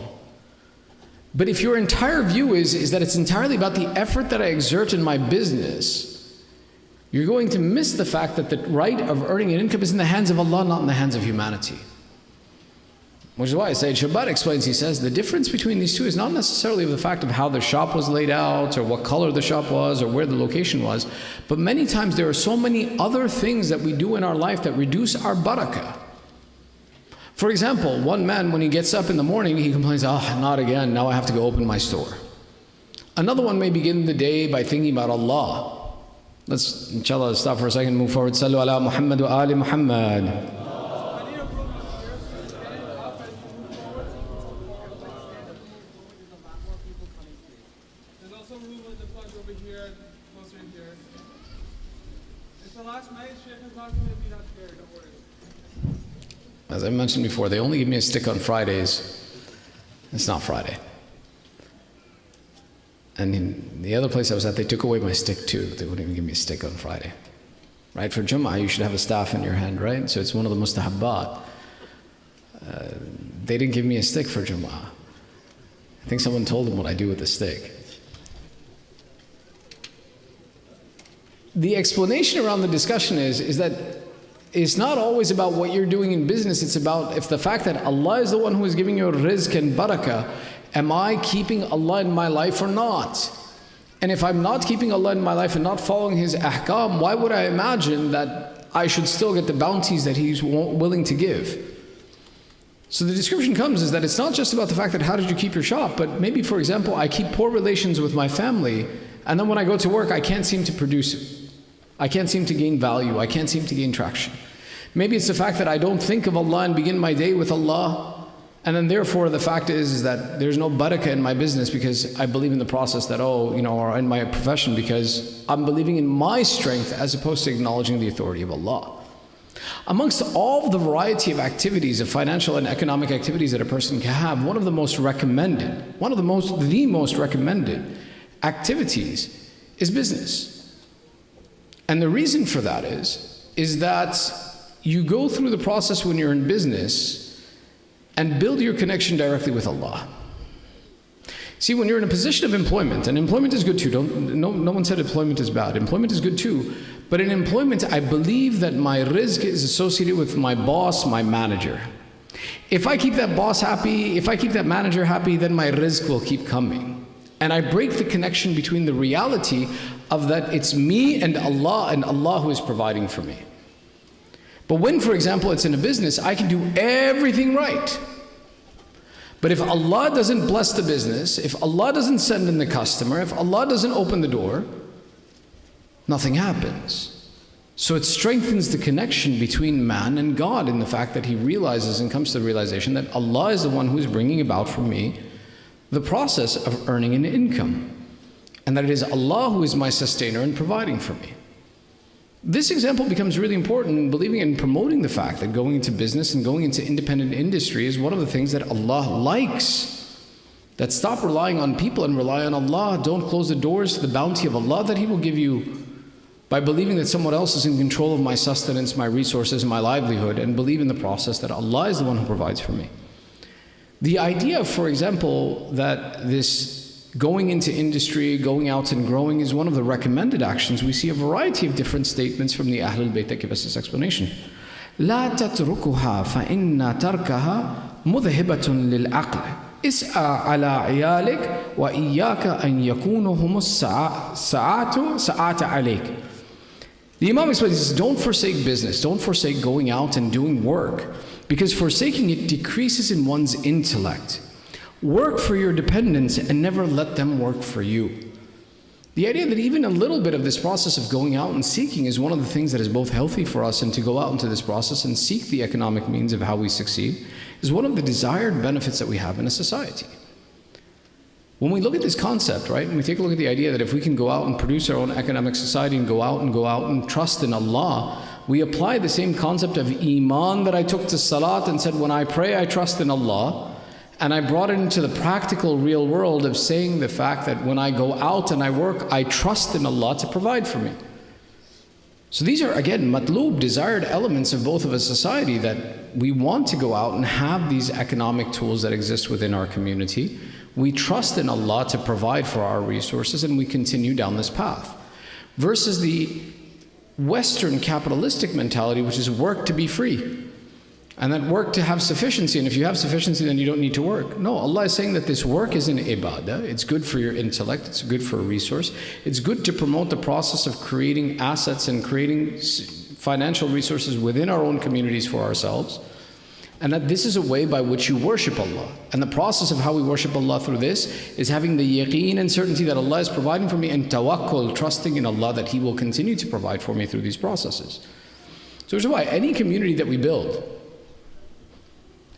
Speaker 7: But if your entire view is that it's entirely about the effort that I exert in my business, you're going to miss the fact that the right of earning an income is in the hands of Allah, not in the hands of humanity. Which is why Sayyid Shabbat explains, he says, the difference between these two is not necessarily of the fact of how the shop was laid out, or what color the shop was, or where the location was, but many times there are so many other things that we do in our life that reduce our barakah. For example, one man, when he gets up in the morning, he complains, not again, now I have to go open my store. Another one may begin the day by thinking about Allah. Let's, inshallah, stop for a second and move forward. Sallu ala Muhammad wa ali Muhammad.
Speaker 8: There's also room in the plug over here, closer in here. It's the last night, Shaykh is not going to be not scared, don't worry.
Speaker 7: As I mentioned before, they only give me a stick on Fridays. It's not Friday. And in the other place I was at, they took away my stick too. They wouldn't even give me a stick on Friday. Right? For Jummah, you should have a staff in your hand, right? So it's one of the mustahabbat. They didn't give me a stick for Jummah. I think someone told them what I do with the stick. The explanation around the discussion is that it's not always about what you're doing in business. It's about if the fact that Allah is the one who is giving you rizq and barakah, am I keeping Allah in my life or not? And if I'm not keeping Allah in my life and not following His ahkam, why would I imagine that I should still get the bounties that He's willing to give? So the description comes is that it's not just about the fact that how did you keep your shop, but maybe, for example, I keep poor relations with my family, and then when I go to work, I can't seem to produce it. I can't seem to gain value. I can't seem to gain traction. Maybe it's the fact that I don't think of Allah and begin my day with Allah, and then therefore the fact is that there's no barakah in my business because I believe in the process that, or in my profession because I'm believing in my strength as opposed to acknowledging the authority of Allah. Amongst all the variety of activities, of financial and economic activities that a person can have, one of the most recommended activities is business. And the reason for that is that you go through the process when you're in business and build your connection directly with Allah. See, when you're in a position of employment, and employment is good too, no one said employment is bad, employment is good too, but in employment I believe that my rizq is associated with my boss, my manager. If I keep that boss happy, if I keep that manager happy, then my rizq will keep coming. And I break the connection between the reality of that it's me and Allah who is providing for me. But when, for example, it's in a business, I can do everything right. But if Allah doesn't bless the business, if Allah doesn't send in the customer, if Allah doesn't open the door, nothing happens. So it strengthens the connection between man and God in the fact that he realizes and comes to the realization that Allah is the one who's bringing about for me the process of earning an income, and that it is Allah who is my sustainer and providing for me. This example becomes really important in believing and promoting the fact that going into business and going into independent industry is one of the things that Allah likes. That stop relying on people and rely on Allah. Don't close the doors to the bounty of Allah that He will give you by believing that someone else is in control of my sustenance, my resources, my livelihood, and believe in the process that Allah is the one who provides for me. The idea, for example, that this going into industry, going out and growing is one of the recommended actions. We see a variety of different statements from the Ahlul Bayt that give us this explanation. لا تتركها فإن تركها مذهبة للعقل اسعى على عيالك وإياك أن يكونوا هم الساعات عليك. The Imam explains, don't forsake business, don't forsake going out and doing work, because forsaking it decreases in one's intellect. Work for your dependents and never let them work for you. The idea that even a little bit of this process of going out and seeking is one of the things that is both healthy for us, and to go out into this process and seek the economic means of how we succeed is one of the desired benefits that we have in a society. When we look at this concept, right, and we take a look at the idea that if we can go out and produce our own economic society and go out and trust in Allah, we apply the same concept of Iman that I took to Salat and said, when I pray, I trust in Allah. And I brought it into the practical real world of saying the fact that when I go out and I work, I trust in Allah to provide for me. So these are, again, matloob, desired elements of both of a society, that we want to go out and have these economic tools that exist within our community. We trust in Allah to provide for our resources, and we continue down this path. Versus the Western capitalistic mentality, which is work to be free. And that work to have sufficiency, and if you have sufficiency, then you don't need to work. No, Allah is saying that this work is an ibadah. It's good for your intellect, it's good for a resource. It's good to promote the process of creating assets and creating financial resources within our own communities for ourselves. And that this is a way by which you worship Allah. And the process of how we worship Allah through this is having the yaqeen and certainty that Allah is providing for me, and tawakkul, trusting in Allah that He will continue to provide for me through these processes. So which is why any community that we build,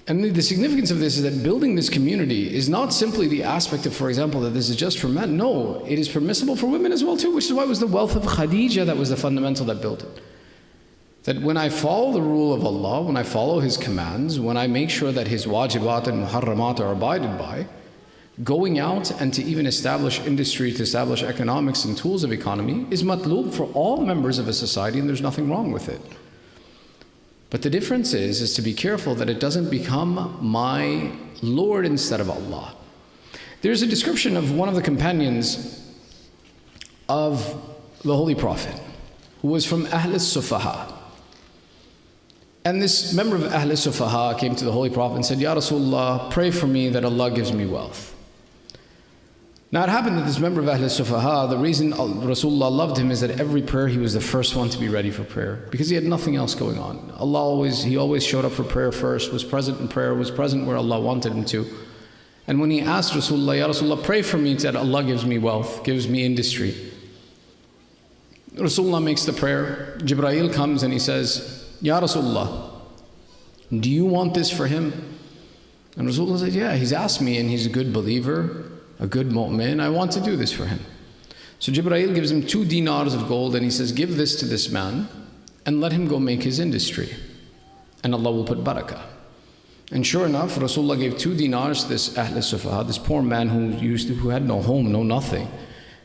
Speaker 7: and the significance of this is that building this community is not simply the aspect of, for example, that this is just for men. No, it is permissible for women as well too, which is why it was the wealth of Khadija that was the fundamental that built it. That when I follow the rule of Allah, when I follow His commands, when I make sure that His wajibat and muharramat are abided by, going out and to even establish industry, to establish economics and tools of economy is matloob for all members of a society, and there's nothing wrong with it. But the difference is to be careful that it doesn't become my Lord instead of Allah. There's a description of one of the companions of the Holy Prophet, who was from Ahl al-Sufaha. And this member of Ahl al-Sufaha came to the Holy Prophet and said, Ya Rasulullah, pray for me that Allah gives me wealth. Now it happened that this member of Ahl al-Sufaha, the reason Rasulullah loved him is that every prayer he was the first one to be ready for prayer, because he had nothing else going on. He always showed up for prayer first, was present in prayer, was present where Allah wanted him to. And when he asked Rasulullah, Ya Rasulullah, pray for me that Allah gives me wealth, gives me industry, Rasulullah makes the prayer. Jibreel comes and he says, Ya Rasulullah, do you want this for him? And Rasulullah said, yeah, he's asked me and he's a good believer, a good mu'min, I want to do this for him. So Jibreel gives him 2 dinars of gold and he says, give this to this man and let him go make his industry, and Allah will put barakah. And sure enough, Rasulullah gave 2 dinars to this Ahl al-Sufaha, this poor man who had no home, no nothing,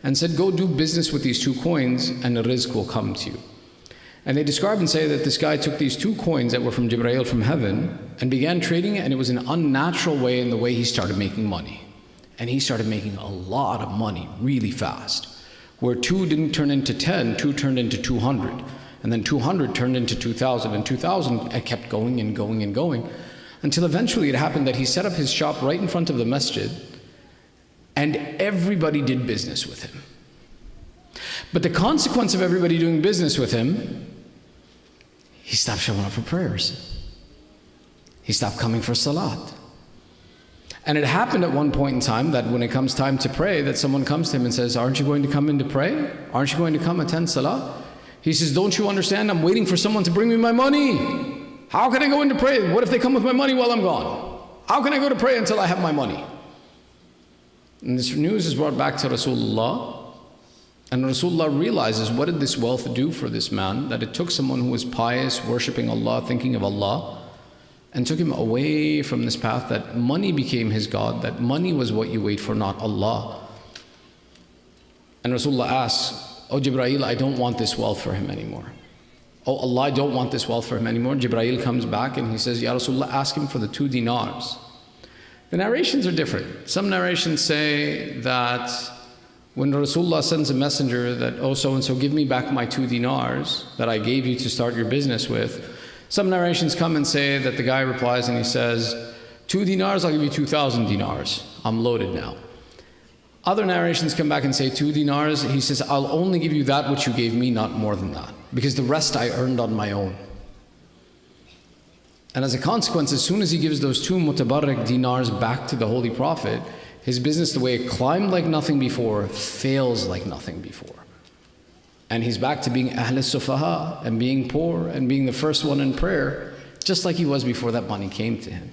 Speaker 7: and said, go do business with these 2 coins and the rizq will come to you. And they describe and say that this guy took these 2 coins that were from Jibreel from heaven and began trading it, and it was an unnatural way in the way he started making money. And he started making a lot of money really fast. Where 2 didn't turn into 10, 2 turned into 200. And then 200 turned into 2,000, and 2,000 kept going and going and going. Until eventually it happened that he set up his shop right in front of the masjid, and everybody did business with him. But the consequence of everybody doing business with him, he stopped showing up for prayers. He stopped coming for salat. And it happened at one point in time that when it comes time to pray, that someone comes to him and says, aren't you going to come in to pray? Aren't you going to come attend salah? He says, don't you understand? I'm waiting for someone to bring me my money. How can I go in to pray? What if they come with my money while I'm gone? How can I go to pray until I have my money? And this news is brought back to Rasulullah. And Rasulullah realizes, what did this wealth do for this man? That it took someone who was pious, worshipping Allah, thinking of Allah, and took him away from this path, that money became his God, that money was what you wait for, not Allah. And Rasulullah asks, oh Jibreel, I don't want this wealth for him anymore. Oh Allah, I don't want this wealth for him anymore. Jibreel comes back and he says, Ya Rasulullah, ask him for the 2 dinars. The narrations are different. Some narrations say that when Rasulullah sends a messenger that, oh so-and-so, give me back my 2 dinars that I gave you to start your business with, some narrations come and say that the guy replies and he says, 2 dinars, I'll give you 2,000 dinars. I'm loaded now. Other narrations come back and say 2 dinars. He says, I'll only give you that which you gave me, not more than that, because the rest I earned on my own. And as a consequence, as soon as he gives those 2 mutabarrik dinars back to the Holy Prophet, his business, the way it climbed like nothing before, fails like nothing before. And he's back to being Ahl Sufaha and being poor and being the first one in prayer, just like he was before that money came to him.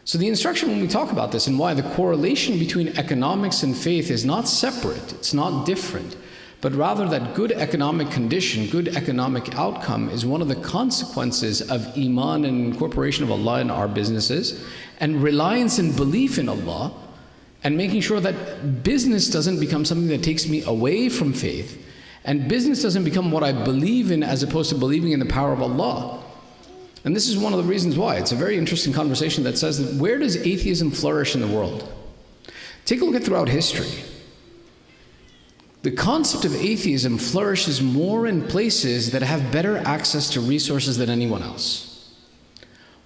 Speaker 7: So the instruction when we talk about this and why the correlation between economics and faith is not separate, it's not different, but rather that good economic condition, good economic outcome is one of the consequences of Iman and incorporation of Allah in our businesses, and reliance and belief in Allah, and making sure that business doesn't become something that takes me away from faith, and business doesn't become what I believe in as opposed to believing in the power of Allah. And this is one of the reasons why. It's a very interesting conversation that says that where does atheism flourish in the world? Take a look at throughout history. The concept of atheism flourishes more in places that have better access to resources than anyone else.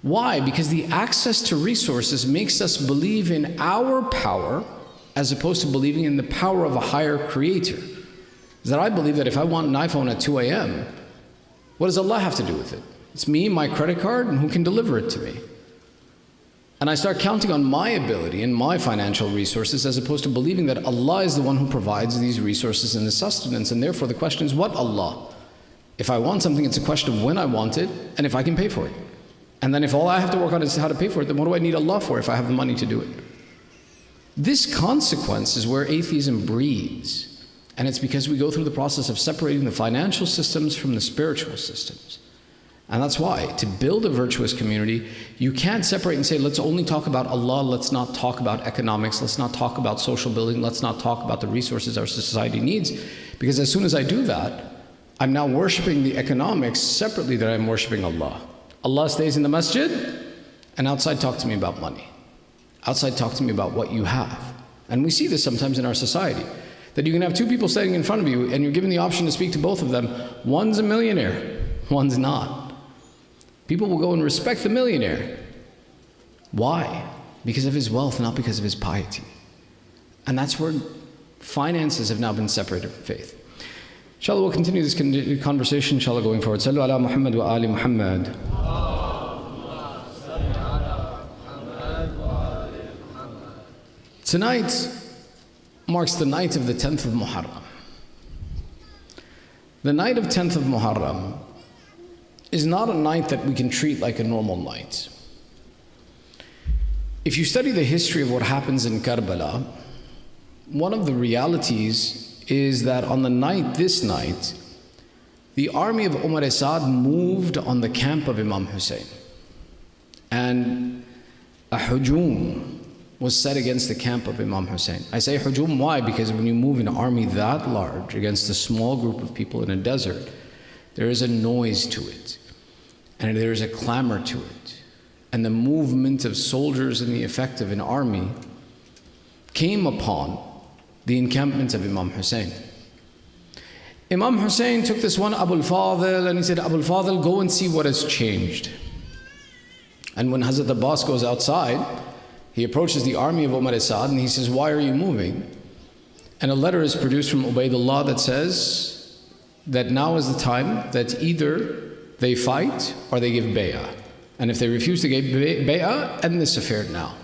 Speaker 7: Why? Because the access to resources makes us believe in our power as opposed to believing in the power of a higher creator. Is that I believe that if I want an iPhone at 2 a.m., what does Allah have to do with it? It's me, my credit card, and who can deliver it to me. And I start counting on my ability and my financial resources as opposed to believing that Allah is the one who provides these resources and the sustenance. And therefore the question is, what Allah? If I want something, it's a question of when I want it and if I can pay for it. And then if all I have to work on is how to pay for it, then what do I need Allah for if I have the money to do it? This consequence is where atheism breeds. And it's because we go through the process of separating the financial systems from the spiritual systems. And that's why, to build a virtuous community, you can't separate and say, let's only talk about Allah, let's not talk about economics, let's not talk about social building, let's not talk about the resources our society needs. Because as soon as I do that, I'm now worshipping the economics separately that I'm worshipping Allah. Allah stays in the masjid, and outside talk to me about money. Outside talk to me about what you have. And we see this sometimes in our society, that you can have 2 people standing in front of you, and you're given the option to speak to both of them. One's a millionaire, one's not. People will go and respect the millionaire. Why? Because of his wealth, not because of his piety. And that's where finances have now been separated from faith. Inshallah, we'll continue this conversation, inshallah, going forward. Sallu ala Muhammad wa ali Muhammad. Tonight marks the night of the 10th of Muharram. The night of 10th of Muharram is not a night that we can treat like a normal night. If you study the history of what happens in Karbala, one of the realities is that on the night, this night, the army of Umar Asad moved on the camp of Imam Hussain. And a hujum was set against the camp of Imam Hussain. I say hujum, why? Because when you move an army that large against a small group of people in a desert, there is a noise to it. And there is a clamor to it. And the movement of soldiers and the effect of an army came upon the encampment of Imam Hussain. Imam Hussain took this one Abul Fadl and he said, Abul Fadl, go and see what has changed. And when Hazrat Abbas goes outside, he approaches the army of Umar Asad and he says, why are you moving? And a letter is produced from Ubaidullah that says that now is the time that either they fight or they give bay'ah. And if they refuse to give bay'ah, end this affair now.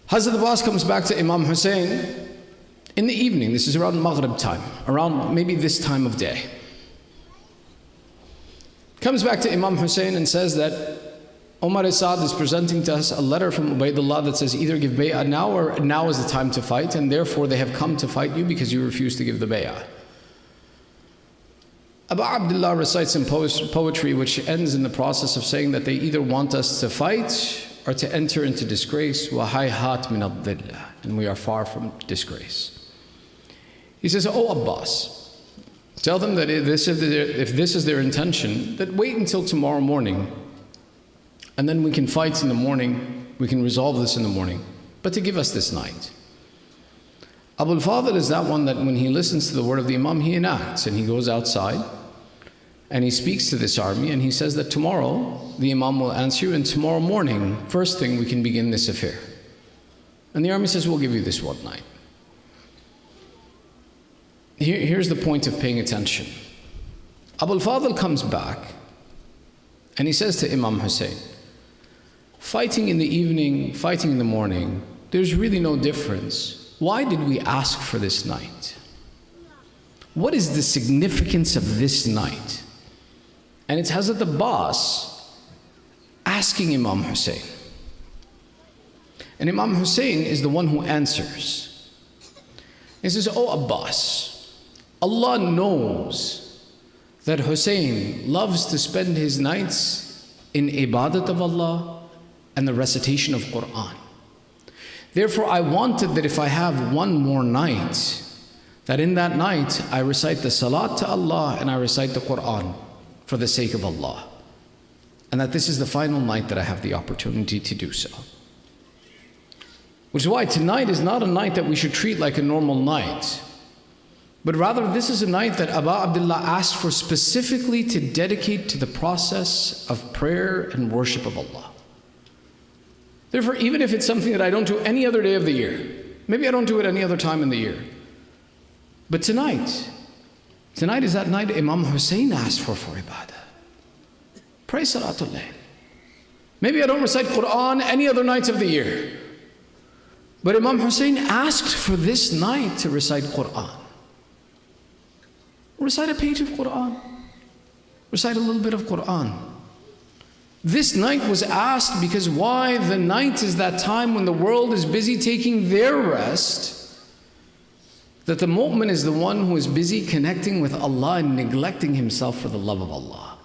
Speaker 7: Hazrat Abbas comes back to Imam Hussain in the evening. This is around Maghrib time, around maybe this time of day. Comes back to Imam Hussain and says that Umar Asad is presenting to us a letter from Ubaidullah that says either give bay'ah now or now is the time to fight, and therefore they have come to fight you because you refuse to give the bay'ah. Abu Abdullah recites some poetry which ends in the process of saying that they either want us to fight or to enter into disgrace. وَهَيْهَاتْ مِنَ الظِّلَّةِ, and we are far from disgrace. He says, oh Abbas, tell them that if this is their intention, that wait until tomorrow morning, and then we can fight in the morning, we can resolve this in the morning, but to give us this night. Abul Fadl is that one that when he listens to the word of the Imam, he enacts, and he goes outside, and he speaks to this army, and he says that tomorrow the Imam will answer you, and tomorrow morning, first thing, we can begin this affair. And the army says, we'll give you this one night. Here's the point of paying attention. Abul Fadl comes back, And he says to Imam Hussain, fighting in the evening, fighting in the morning, there's really no difference. Why did we ask for this night? What is the significance of this night? And it's Hazrat Abbas asking Imam Hussain. And Imam Hussain is the one who answers. He says, "Oh Abbas, Allah knows that Hussain loves to spend his nights in ibadat of Allah and the recitation of Quran. Therefore, I wanted that if I have one more night, that in that night I recite the salat to Allah and I recite the Quran for the sake of Allah. And that this is the final night that I have the opportunity to do so." Which is why tonight is not a night that we should treat like a normal night, but rather this is a night that Abu Abdullah asked for specifically to dedicate to the process of prayer and worship of Allah. Therefore, even if it's something that I don't do any other day of the year, maybe I don't do it any other time in the year, but tonight is that night Imam Hussain asked for ibadah. Pray Salatul Layl. Maybe I don't recite Quran any other nights of the year, but Imam Hussain asked for this night to recite Quran. Recite a page of Quran. Recite a little bit of Quran. This night was asked because why? The night is that time when the world is busy taking their rest, that the mu'min is the one who is busy connecting with Allah and neglecting himself for the love of Allah.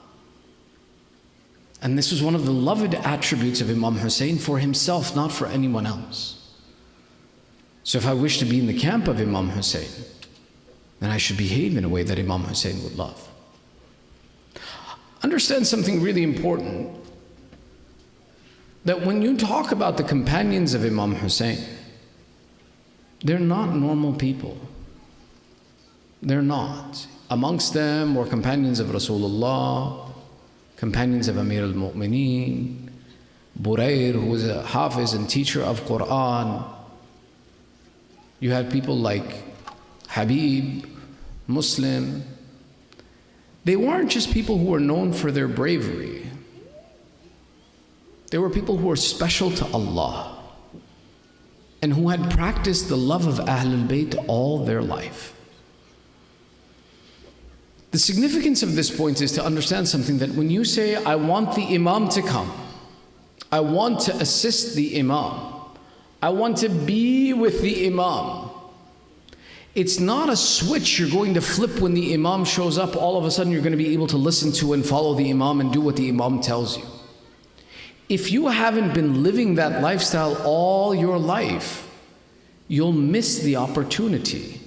Speaker 7: And this was one of the loved attributes of Imam Hussain for himself, not for anyone else. So if I wish to be in the camp of Imam Hussain, then I should behave in a way that Imam Hussain would love. Understand something really important, that when you talk about the companions of Imam Hussain, they're not normal people. They're not. Amongst them were companions of Rasulullah, companions of Amir al-Mu'mineen, Burayr, who was a hafiz and teacher of Quran. You had people like Habib, Muslim. They weren't just people who were known for their bravery. They were people who were special to Allah and who had practiced the love of Ahlul Bayt all their life. The significance of this point is to understand something, that when you say, I want the Imam to come, I want to assist the Imam, I want to be with the Imam, it's not a switch you're going to flip when the Imam shows up. All of a sudden you're going to be able to listen to and follow the Imam and do what the Imam tells you. If you haven't been living that lifestyle all your life, you'll miss the opportunity.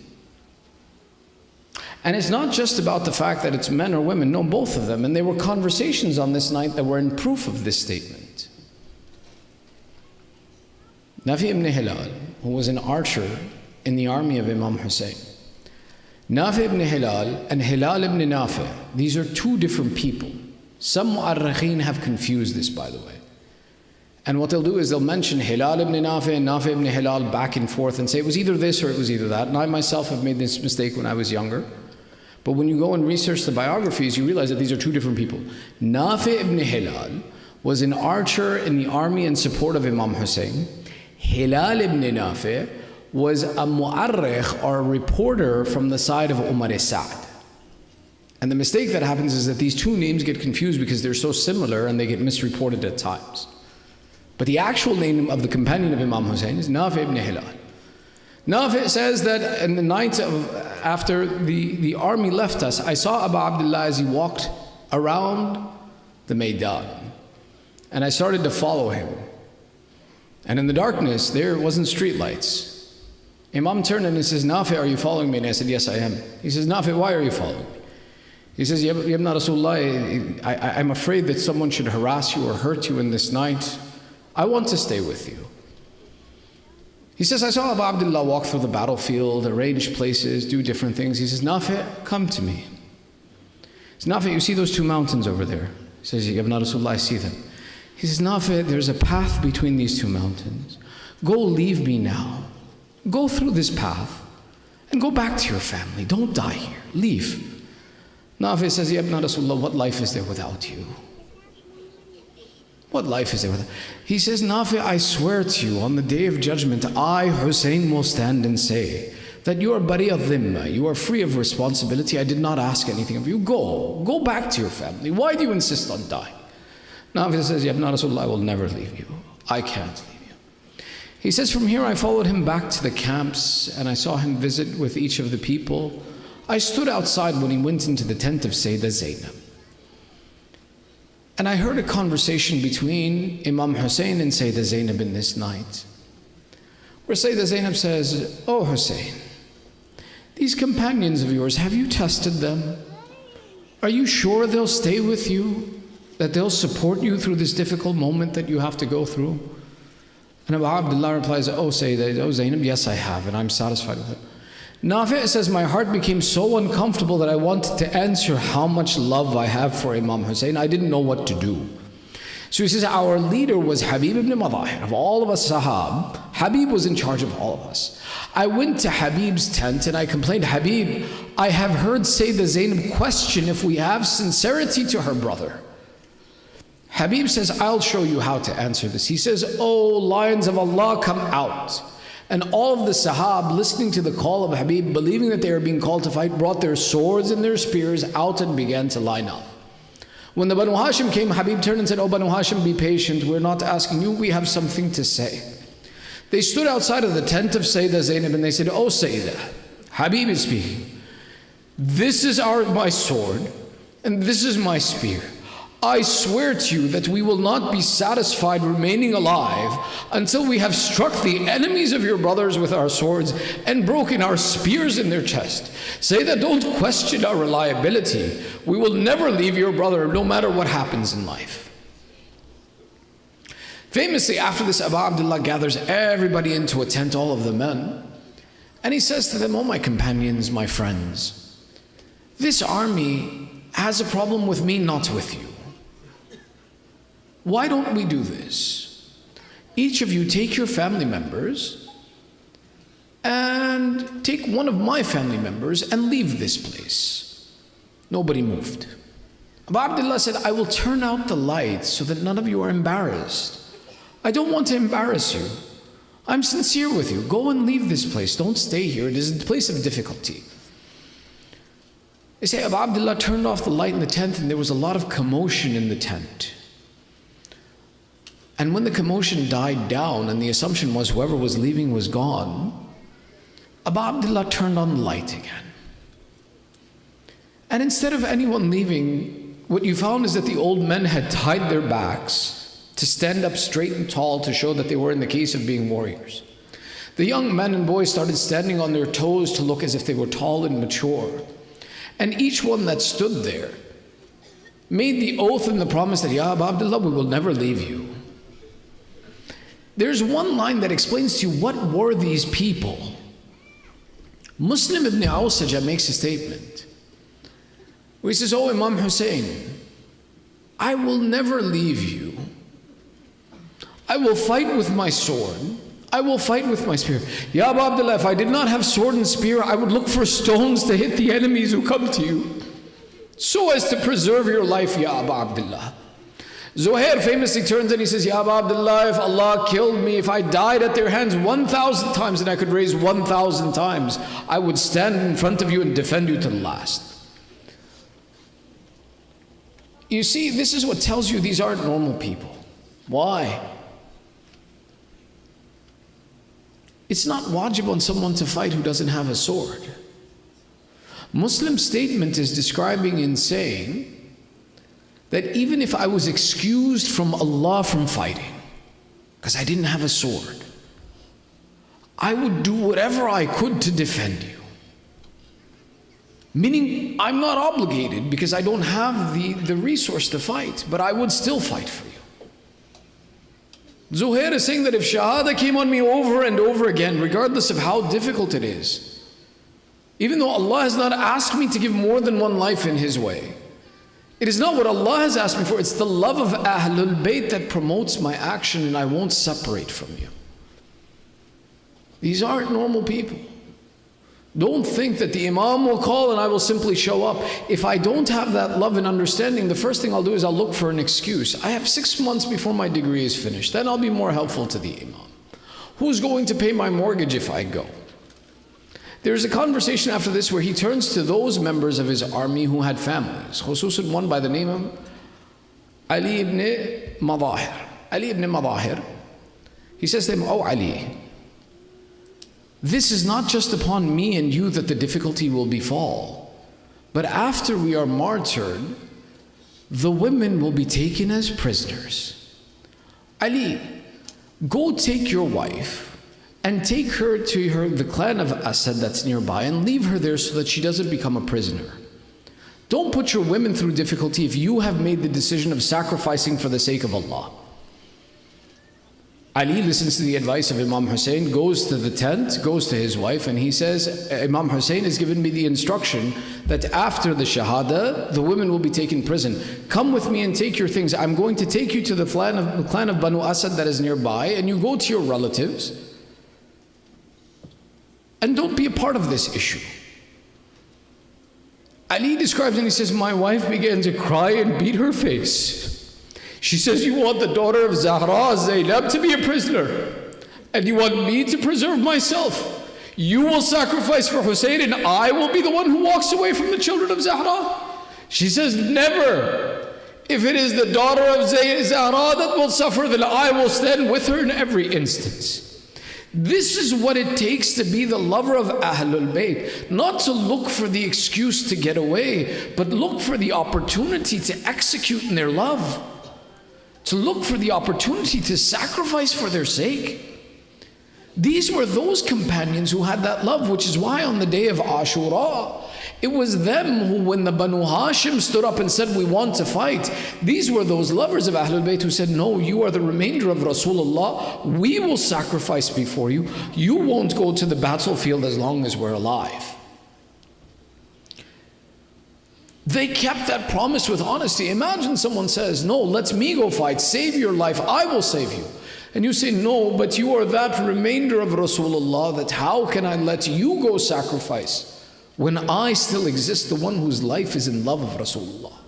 Speaker 7: And it's not just about the fact that it's men or women, no, both of them. And there were conversations on this night that were in proof of this statement. Nafi ibn Hilal, who was an archer in the army of Imam Hussain. Nafi ibn Hilal and Hilal ibn Nafi, these are two different people. Some mu'arrikheen have confused this, by the way. And what they'll do is they'll mention Hilal ibn Nafi and Nafi ibn Hilal back and forth and say it was either this or it was either that. And I myself have made this mistake when I was younger. But when you go and research the biographies, you realize that these are two different people. Nafi ibn Hilal was an archer in the army in support of Imam Hussain. Hilal ibn Nafi was a mu'arrikh, or a reporter from the side of Umar as-Sa'd. And the mistake that happens is that these two names get confused because they're so similar and they get misreported at times. But the actual name of the companion of Imam Hussain is Nafi ibn Hilal. Nafi says that in the night after the army left us, I saw Abu Abdullah as he walked around the Maidan. And I started to follow him. And in the darkness, there wasn't street lights. Imam turned and he says, Nafi, are you following me? And I said, yes, I am. He says, Nafi, why are you following me? He says, Yabna Rasulullah, I'm afraid that someone should harass you or hurt you in this night. I want to stay with you. He says, I saw Abu Abdullah walk through the battlefield, arrange places, do different things. He says, Nafi, come to me. He says, Nafi, you see those two mountains over there? He says, Yabna Rasulullah, I see them. He says, Nafi, there's a path between these two mountains. Go, leave me now. Go through this path and go back to your family. Don't die here. Leave. Nafi says, Yabna Rasulullah, what life is there without you? What life is there with it? He says, Nafi, I swear to you, on the day of judgment, I, Hussain, will stand and say that you are bari of dhimma, you are free of responsibility, I did not ask anything of you. Go back to your family. Why do you insist on dying? Nafi says, Ya Ibn Rasulullah, I will never leave you. I can't leave you. He says, from here I followed him back to the camps and I saw him visit with each of the people. I stood outside when he went into the tent of Sayyidah Zainab. And I heard a conversation between Imam Hussain and Sayyidah Zainab in this night, where Sayyidah Zainab says, Oh Hussain, these companions of yours, have you tested them? Are you sure they'll stay with you? That they'll support you through this difficult moment that you have to go through? And Abu Abdullah replies, Oh Zainab, yes I have, and I'm satisfied with it. Nafi' says, my heart became so uncomfortable that I wanted to answer how much love I have for Imam Hussain. I didn't know what to do. So he says, our leader was Habib ibn Madahir. Of all of us Sahab, Habib was in charge of all of us. I went to Habib's tent and I complained, Habib, I have heard Sayyidah Zainab question if we have sincerity to her brother. Habib says, I'll show you how to answer this. He says, Oh, lions of Allah, come out. And all of the Sahab, listening to the call of Habib, believing that they were being called to fight, brought their swords and their spears out and began to line up. When the Banu Hashim came, Habib turned and said, Oh Banu Hashim, be patient, we're not asking you, we have something to say. They stood outside of the tent of Sayyidah Zainab and they said, Oh Sayyidah, Habib is speaking. This is my sword and this is my spear. I swear to you that we will not be satisfied remaining alive until we have struck the enemies of your brothers with our swords and broken our spears in their chest. Say that, don't question our reliability. We will never leave your brother no matter what happens in life. Famously, after this, Abu Abdullah gathers everybody into a tent, all of the men, and he says to them, Oh my companions, my friends, this army has a problem with me, not with you. Why don't we do this? Each of you take your family members and take one of my family members and leave this place. Nobody moved. Abu Abdullah said, I will turn out the lights so that none of you are embarrassed. I don't want to embarrass you. I'm sincere with you. Go and leave this place. Don't stay here. It is a place of difficulty. They say Abu Abdullah turned off the light in the tent and there was a lot of commotion in the tent. And when the commotion died down and the assumption was whoever was leaving was gone, Abu Abdullah turned on the light again. And instead of anyone leaving, what you found is that the old men had tied their backs to stand up straight and tall to show that they were in the case of being warriors. The young men and boys started standing on their toes to look as if they were tall and mature. And each one that stood there made the oath and the promise that, Ya Abu Abdullah, we will never leave you. There's one line that explains to you what were these people. Muslim ibn Awsaja makes a statement where he says, Oh Imam Hussain, I will never leave you. I will fight with my sword. I will fight with my spear. Ya Abu Abdullah, if I did not have sword and spear, I would look for stones to hit the enemies who come to you, so as to preserve your life, Ya Abu Abdullah. Zuhair famously turns and he says, Ya Abu Abdullah, if Allah killed me, if I died at their hands 1,000 times and I could raise 1,000 times, I would stand in front of you and defend you to the last. You see, this is what tells you these aren't normal people. Why? It's not wajib on someone to fight who doesn't have a sword. Muslim statement is describing and saying that even if I was excused from Allah from fighting, because I didn't have a sword, I would do whatever I could to defend you. Meaning, I'm not obligated because I don't have the resource to fight, but I would still fight for you. Zuhair is saying that if Shahada came on me over and over again, regardless of how difficult it is, even though Allah has not asked me to give more than one life in His way, it is not what Allah has asked me for, it's the love of Ahlul Bayt that promotes my action, and I won't separate from you. These aren't normal people. Don't think that the Imam will call and I will simply show up. If I don't have that love and understanding, the first thing I'll do is I'll look for an excuse. I have 6 months before my degree is finished. Then I'll be more helpful to the Imam. Who's going to pay my mortgage if I go? There's a conversation after this where he turns to those members of his army who had families. Khususan one by the name of Ali ibn Madahir. Ali ibn Madahir. He says to him, "Oh Ali, this is not just upon me and you that the difficulty will befall, but after we are martyred, the women will be taken as prisoners. Ali, go take your wife and take her to the clan of Asad that's nearby and leave her there so that she doesn't become a prisoner. Don't put your women through difficulty if you have made the decision of sacrificing for the sake of Allah." Ali listens to the advice of Imam Hussain, goes to the tent, goes to his wife, and he says, "Imam Hussain has given me the instruction that after the Shahada, the women will be taken prison. Come with me and take your things. I'm going to take you to the clan of Banu Asad that is nearby, and you go to your relatives. And don't be a part of this issue." Ali describes and he says, "My wife began to cry and beat her face. She says, 'You want the daughter of Zahra, Zainab, to be a prisoner, and you want me to preserve myself. You will sacrifice for Hussein and I will be the one who walks away from the children of Zahra?' She says, 'Never. If it is the daughter of Zahra that will suffer, then I will stand with her in every instance.'" This is what it takes to be the lover of Ahlul Bayt. Not to look for the excuse to get away, but look for the opportunity to execute in their love. To look for the opportunity to sacrifice for their sake. These were those companions who had that love, which is why on the day of Ashura, it was them who, when the Banu Hashim stood up and said, "We want to fight," these were those lovers of Ahlul Bayt who said, "No, you are the remainder of Rasulullah. We will sacrifice before you. You won't go to the battlefield as long as we're alive." They kept that promise with honesty. Imagine someone says, "No, let me go fight. Save your life. I will save you." And you say, "No, but you are that remainder of Rasulullah that how can I let you go sacrifice when I still exist, the one whose life is in love of Rasulullah?"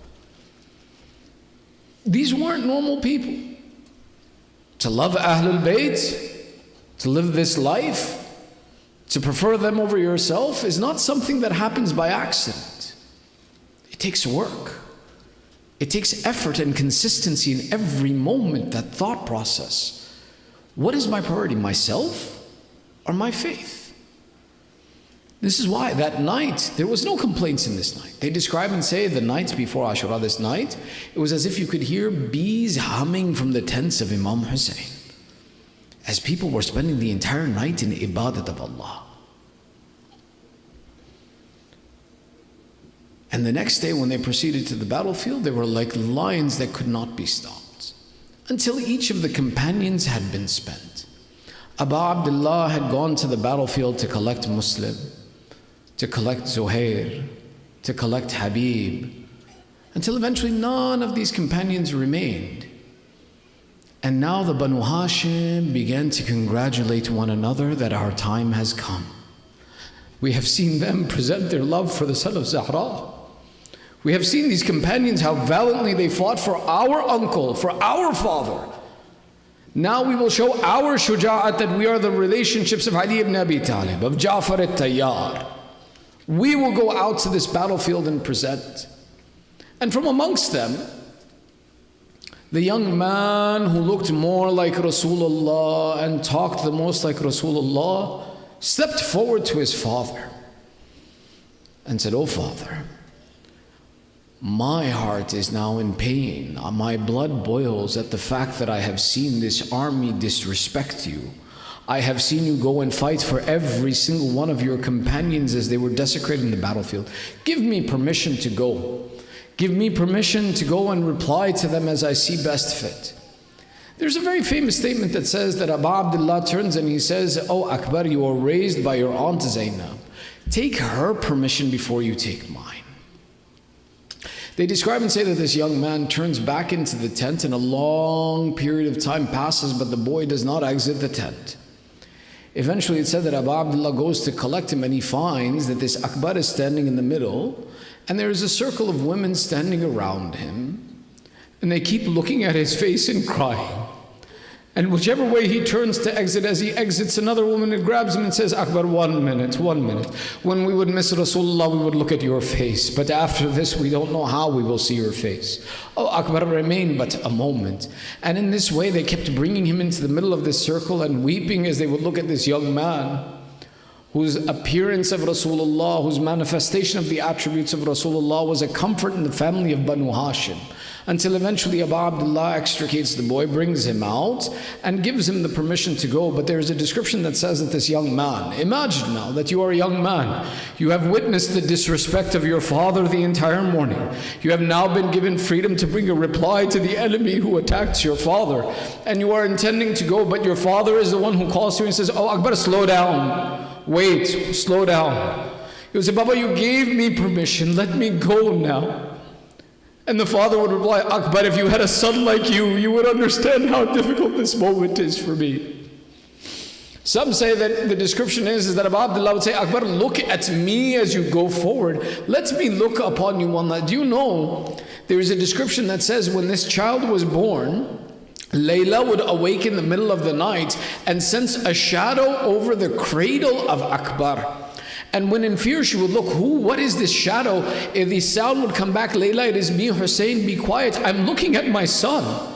Speaker 7: These weren't normal people. To love Ahlul Bayt, to live this life, to prefer them over yourself is not something that happens by accident. It takes work. It takes effort and consistency in every moment, that thought process. What is my priority, myself or my faith? This is why that night, there was no complaints in this night. They describe and say the night before Ashura, this night, it was as if you could hear bees humming from the tents of Imam Hussain, as people were spending the entire night in ibadat of Allah. And the next day when they proceeded to the battlefield, they were like lions that could not be stopped, until each of the companions had been spent. Abu Abdullah had gone to the battlefield to collect Muslim, to collect Zuhair, to collect Habib, until eventually none of these companions remained. And now the Banu Hashim began to congratulate one another that our time has come. We have seen them present their love for the son of Zahra. We have seen these companions, how valiantly they fought for our uncle, for our father. Now we will show our shuja'at, that we are the relationships of Ali ibn Abi Talib, of Ja'far al-Tayyar. We will go out to this battlefield and present. And from amongst them, the young man who looked more like Rasulullah and talked the most like Rasulullah stepped forward to his father and said, "Oh father, my heart is now in pain. My blood boils at the fact that I have seen this army disrespect you. I have seen you go and fight for every single one of your companions as they were desecrated in the battlefield. Give me permission to go. Give me permission to go and reply to them as I see best fit." There's a very famous statement that says that Abu Abdullah turns and he says, "Oh Akbar, you are raised by your aunt Zainab. Take her permission before you take mine." They describe and say that this young man turns back into the tent and a long period of time passes, but the boy does not exit the tent. Eventually it said that Abu Abdullah goes to collect him and he finds that this Akbar is standing in the middle and there is a circle of women standing around him and they keep looking at his face and crying. And whichever way he turns to exit, as he exits, another woman grabs him and says, Akbar, 1 minute, 1 minute. When we would miss Rasulullah, we would look at your face. But after this, we don't know how we will see your face. Oh, Akbar, remain but a moment. And in this way, they kept bringing him into the middle of this circle and weeping as they would look at this young man whose appearance of Rasulullah, whose manifestation of the attributes of Rasulullah was a comfort in the family of Banu Hashim. Until eventually Abu Abdullah extricates the boy, brings him out, and gives him the permission to go. But there's a description that says that this young man, imagine now that you are a young man, you have witnessed the disrespect of your father the entire morning. You have now been given freedom to bring a reply to the enemy who attacked your father. And you are intending to go, but your father is the one who calls you and says, oh Akbar, slow down. Wait, slow down. You say, Baba, you gave me permission, let me go now. And the father would reply, Akbar, if you had a son like you, you would understand how difficult this moment is for me. Some say that the description is that Abu Abdullah would say, Akbar, look at me as you go forward. Let me look upon you one night. Do you know, there is a description that says when this child was born, Layla would awake in the middle of the night and sense a shadow over the cradle of Akbar. And when in fear she would look, what is this shadow? If the sound would come back, Layla, it is me, Hussain, be quiet. I'm looking at my son.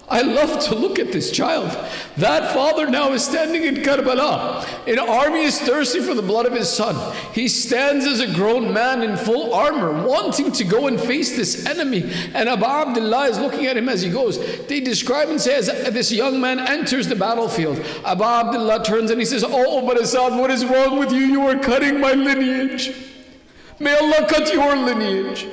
Speaker 7: I love to look at this child. That father now is standing in Karbala. An army is thirsty for the blood of his son. He stands as a grown man in full armor, wanting to go and face this enemy. And Abu Abdullah is looking at him as he goes. They describe and say, as this young man enters the battlefield, Abu Abdullah turns and he says, oh, but Asad, what is wrong with you? You are cutting my lineage. May Allah cut your lineage.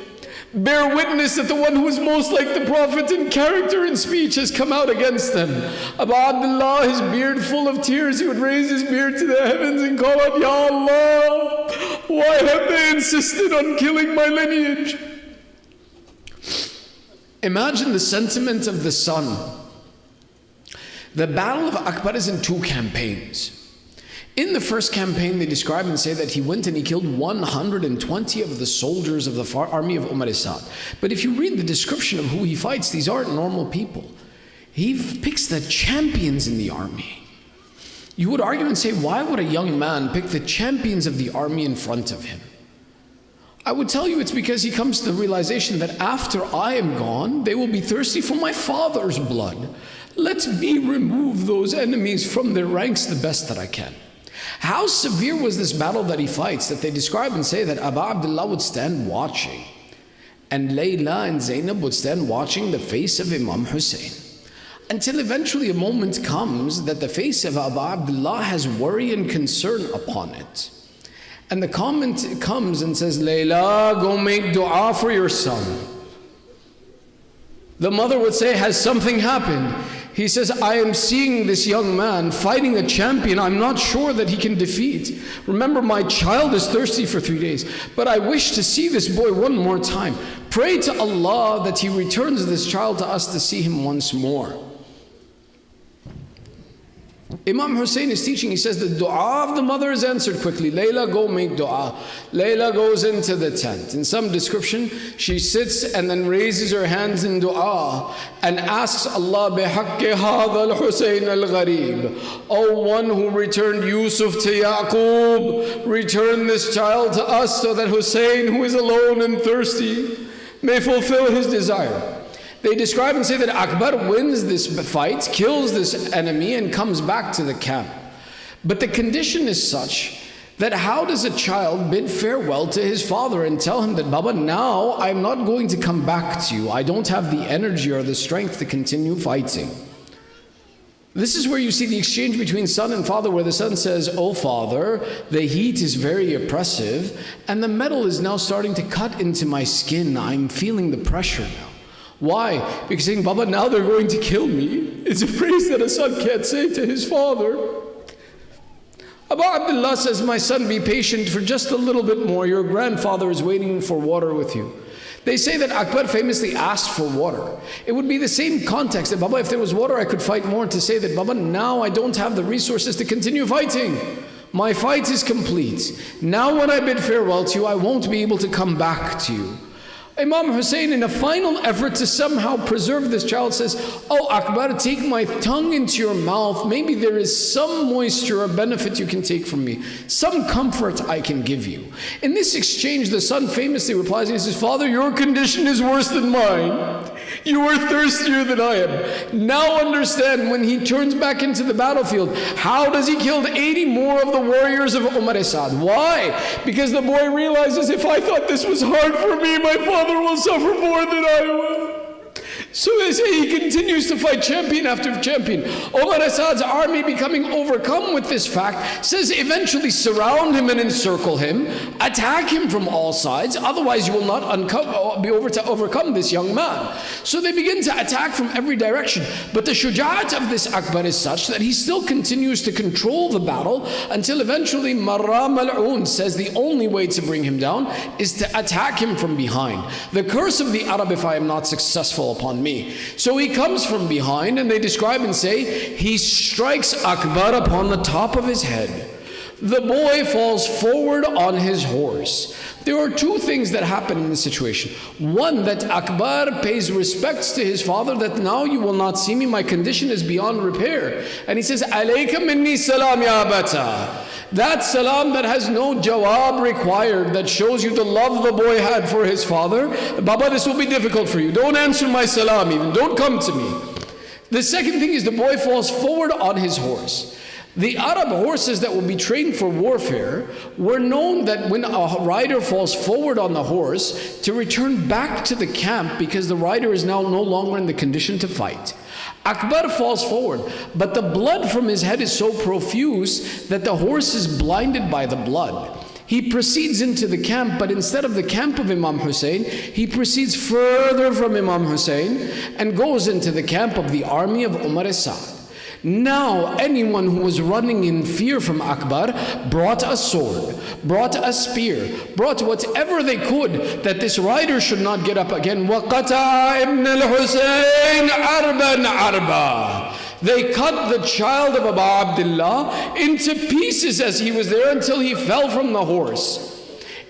Speaker 7: Bear witness that the one who is most like the Prophet in character and speech has come out against them. Abu Abdullah, his beard full of tears, he would raise his beard to the heavens and call out, Ya Allah, why have they insisted on killing my lineage? Imagine the sentiment of the son. The Battle of Akbar is in 2 campaigns. In the first campaign, they describe and say that he went and he killed 120 of the soldiers of the army of Umar Asad. But if you read the description of who he fights, these aren't normal people. He picks the champions in the army. You would argue and say, why would a young man pick the champions of the army in front of him? I would tell you it's because he comes to the realization that after I am gone, they will be thirsty for my father's blood. Let me remove those enemies from their ranks the best that I can. How severe was this battle that he fights that they describe and say that Abu Abdullah would stand watching and Layla and Zainab would stand watching the face of Imam Hussain, until eventually a moment comes that the face of Abu Abdullah has worry and concern upon it. And the comment comes and says, Layla, go make dua for your son. The mother would say, has something happened? He says, I am seeing this young man fighting a champion I'm not sure that he can defeat. Remember, my child is thirsty for 3 days, but I wish to see this boy one more time. Pray to Allah that he returns this child to us to see him once more. Imam Hussain is teaching, he says the dua of the mother is answered quickly. Layla, go make dua. Layla goes into the tent. In some description, she sits and then raises her hands in dua and asks Allah, bihaqqi hadha al-Hussain al-Gharib, O one who returned Yusuf to Yaqub, return this child to us so that Hussain, who is alone and thirsty, may fulfill his desire. They describe and say that Akbar wins this fight, kills this enemy, and comes back to the camp. But the condition is such that how does a child bid farewell to his father and tell him that, Baba, now I'm not going to come back to you. I don't have the energy or the strength to continue fighting. This is where you see the exchange between son and father, where the son says, oh father, the heat is very oppressive, and the metal is now starting to cut into my skin. I'm feeling the pressure now. Why? Because saying, Baba, now they're going to kill me. It's a phrase that a son can't say to his father. Abu Abdullah says, my son, be patient for just a little bit more. Your grandfather is waiting for water with you. They say that Akbar famously asked for water. It would be the same context that, Baba, if there was water, I could fight more, to say that, Baba, now I don't have the resources to continue fighting. My fight is complete. Now when I bid farewell to you, I won't be able to come back to you. Imam Hussain, in a final effort to somehow preserve this child, says, "Oh Akbar, take my tongue into your mouth. Maybe there is some moisture or benefit you can take from me. Some comfort I can give you." In this exchange, the son famously replies, and he says, "Father, your condition is worse than mine. You are thirstier than I am." Now understand, when he turns back into the battlefield, how does he kill 80 more of the warriors of Umar Asad? Why? Because the boy realizes, if I thought this was hard for me, my father will suffer more than I will. So they say he continues to fight champion after champion. Umar Asad's army, becoming overcome with this fact, says eventually surround him and encircle him, attack him from all sides, otherwise you will not be able to overcome this young man. So they begin to attack from every direction. But the shuja'at of this Akbar is such that he still continues to control the battle until eventually Marra Mal'un says the only way to bring him down is to attack him from behind. The curse of the Arab if I am not successful upon me. So he comes from behind, and they describe and say he strikes Akbar upon the top of his head. The boy falls forward on his horse. There are two things that happen in this situation. One, that Akbar pays respects to his father, that now you will not see me, my condition is beyond repair. And he says, "Alayka minni salam ya abata." That salam that has no jawab required, that shows you the love the boy had for his father. "Baba, this will be difficult for you. Don't answer my salam even. Don't come to me." The second thing is the boy falls forward on his horse. The Arab horses that will be trained for warfare were known that when a rider falls forward on the horse, to return back to the camp because the rider is now no longer in the condition to fight. Akbar falls forward, but the blood from his head is so profuse that the horse is blinded by the blood. He proceeds into the camp, but instead of the camp of Imam Hussain, he proceeds further from Imam Hussain and goes into the camp of the army of Umar Asad. Now anyone who was running in fear from Akbar brought a sword, brought a spear, brought whatever they could, that this rider should not get up again. وَقَطَعَ ibn al-Hussain arban arba. They cut the child of Abu Abdullah into pieces as he was there until he fell from the horse.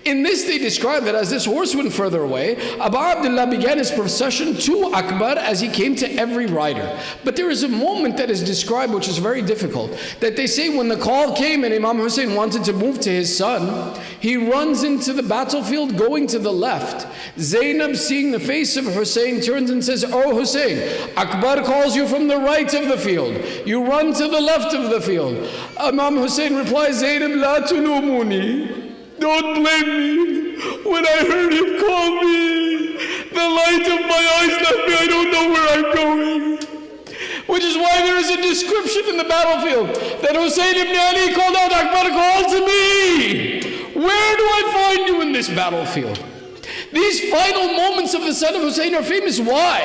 Speaker 7: In this they describe that as this horse went further away, Abu Abdullah began his procession to Akbar as he came to every rider. But there is a moment that is described which is very difficult, that they say when the call came and Imam Hussain wanted to move to his son, he runs into the battlefield going to the left. Zainab, seeing the face of Hussain, turns and says, "Oh Hussain, Akbar calls you from the right of the field. You run to the left of the field." Imam Hussain replies, "Zainab, la tulumuni. Don't blame me. When I heard him call me, the light of my eyes left me. I don't know where I'm going." Which is why there is a description in the battlefield that Hussain ibn Ali called out, "Akbar, call to me. Where do I find you in this battlefield?" These final moments of the son of Hussain are famous. Why?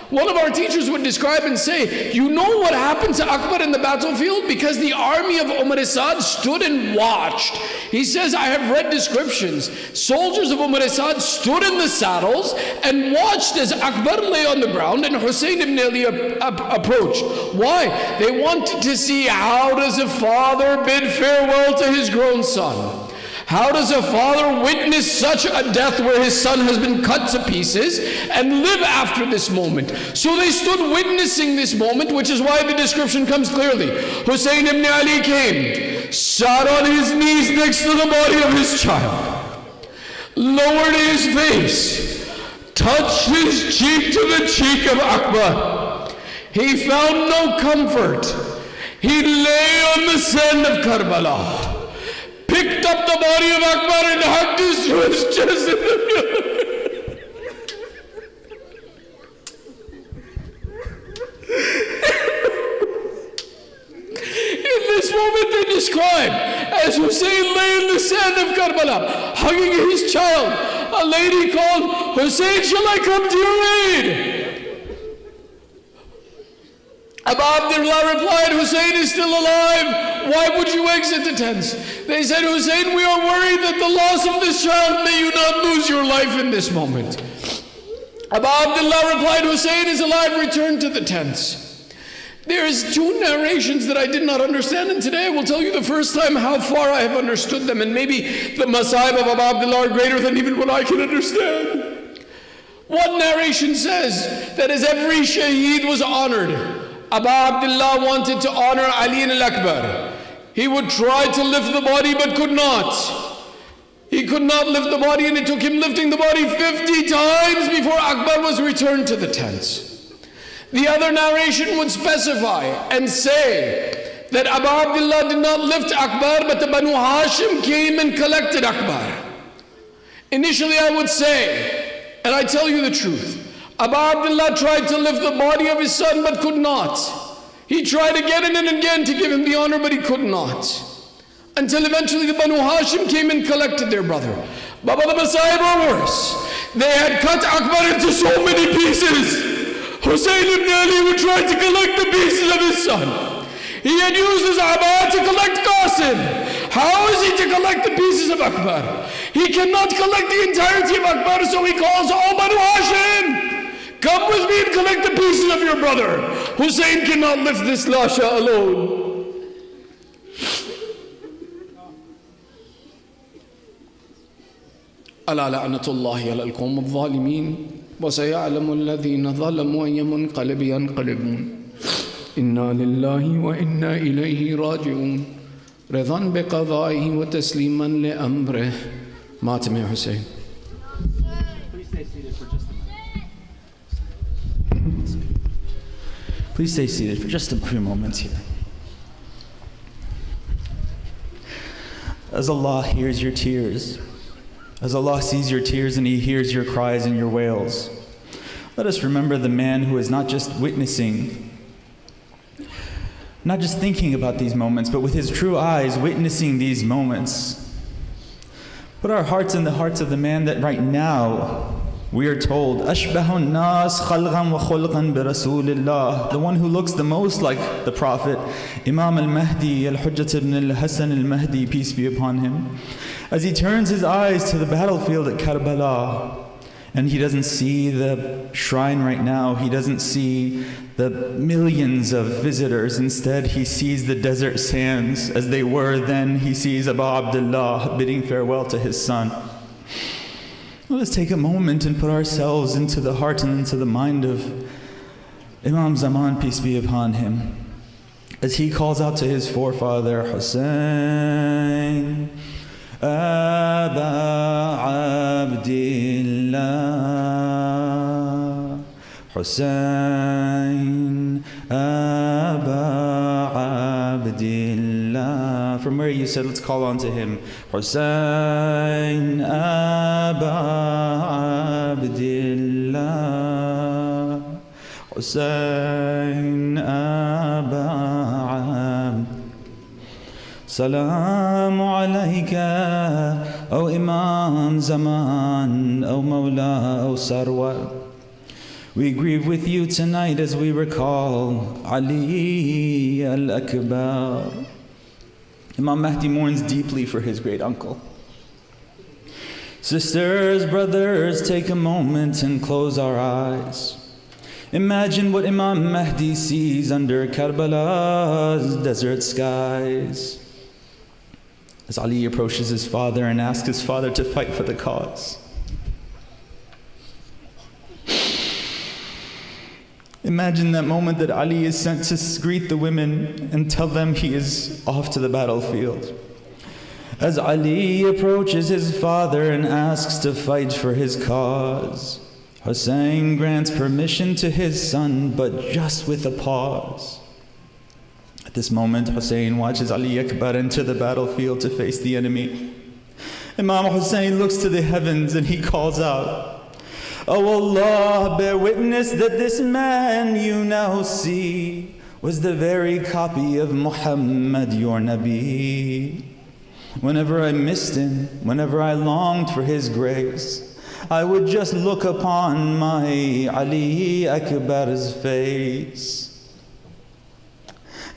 Speaker 7: One of our teachers would describe and say, you know what happened to Akbar in the battlefield? Because the army of Umar Asad stood and watched. He says, I have read descriptions. Soldiers of Umar Asad stood in the saddles and watched as Akbar lay on the ground and Hussain ibn Ali approached. Why? They wanted to see, how does a father bid farewell to his grown son? How does a father witness such a death where his son has been cut to pieces and live after this moment? So they stood witnessing this moment, which is why the description comes clearly. Hussain ibn Ali came, sat on his knees next to the body of his child, lowered his face, touched his cheek to the cheek of Akbar. He found no comfort. He lay on the sand of Karbala, picked up the body of Akbar and hugged his chest in the field. In this moment they describe, as Hussain lay in the sand of Karbala, hugging his child, a lady called, Hussain, shall I come to your aid? Abu Abdullah replied, Hussain is still alive. Why would you exit the tents? They said, Hussain, we are worried that the loss of this child, may you not lose your life in this moment. Abu Abdullah replied, Hussain is alive, return to the tents. There's two narrations that I did not understand, and today I will tell you the first time how far I have understood them, and maybe the masaib of Abu Abdullah are greater than even what I can understand. One narration says that as every shaheed was honored, Abu Abdullah wanted to honor Ali al-Akbar. He would try to lift the body but could not. He could not lift the body, and it took him lifting the body 50 times before Akbar was returned to the tents. The other narration would specify and say that Abu Abdullah did not lift Akbar, but the Banu Hashim came and collected Akbar. Initially I would say, and I tell you the truth, Abu Abdullah tried to lift the body of his son but could not. He tried again and again to give him the honor, but he could not. Until eventually the Banu Hashim came and collected their brother. Baba, the Masaib were worse. They had cut Akbar into so many pieces. Hussain ibn Ali would try to collect the pieces of his son. He had used his abad to collect Qasim. How is he to collect the pieces of Akbar? He cannot collect the entirety of Akbar, so he calls all Banu Hashim. Come with me and collect the pieces of your brother. Hussain cannot lift this lasha alone. ألا لعنة الله على القوم الظالمين وسيعلم الذين ظلموا أي منقلب ينقلبون إنا لله وإنا إليه راجعون رضا بقضائه وتسليما لأمره ماتم يا حسين.
Speaker 9: Please stay seated for just a few moments here. As Allah hears your tears, as Allah sees your tears and He hears your cries and your wails, let us remember the man who is not just witnessing, not just thinking about these moments, but with his true eyes witnessing these moments. Put our hearts in the hearts of the man that right now we are told, Ashbahun nas khalqan wa khulqan bi Rasulillah, the one who looks the most like the Prophet, Imam Al-Mahdi, Al-Hujjat ibn Al-Hasan Al-Mahdi, peace be upon him, as he turns his eyes to the battlefield at Karbala. And he doesn't see the shrine right now, he doesn't see the millions of visitors. Instead, he sees the desert sands as they were then. He sees Abu Abdullah bidding farewell to his son. Let us take a moment and put ourselves into the heart and into the mind of Imam Zaman, peace be upon him, as he calls out to his forefather, Hussain, Aba Abdillah, Hussain, Aba Abdillah. From where you said, let's call on to him. Hussain, Aba Abdillah, Hussain, Aba Abdillah. Salamu alayka, O Imam Zaman, O Mawla, O Sarwar. We grieve with you tonight as we recall Ali al-Akbar. Imam Mahdi mourns deeply for his great uncle. Sisters, brothers, take a moment and close our eyes. Imagine what Imam Mahdi sees under Karbala's desert skies, as Ali approaches his father and asks his father to fight for the cause. Imagine that moment that Ali is sent to greet the women and tell them he is off to the battlefield. As Ali approaches his father and asks to fight for his cause, Hussain grants permission to his son, but just with a pause. At this moment, Hussain watches Ali Akbar enter the battlefield to face the enemy. Imam Hussain looks to the heavens and he calls out, "O Allah, bear witness that this man you now see was the very copy of Muhammad, your Nabi. Whenever I missed him, whenever I longed for his grace, I would just look upon my Ali Akbar's face."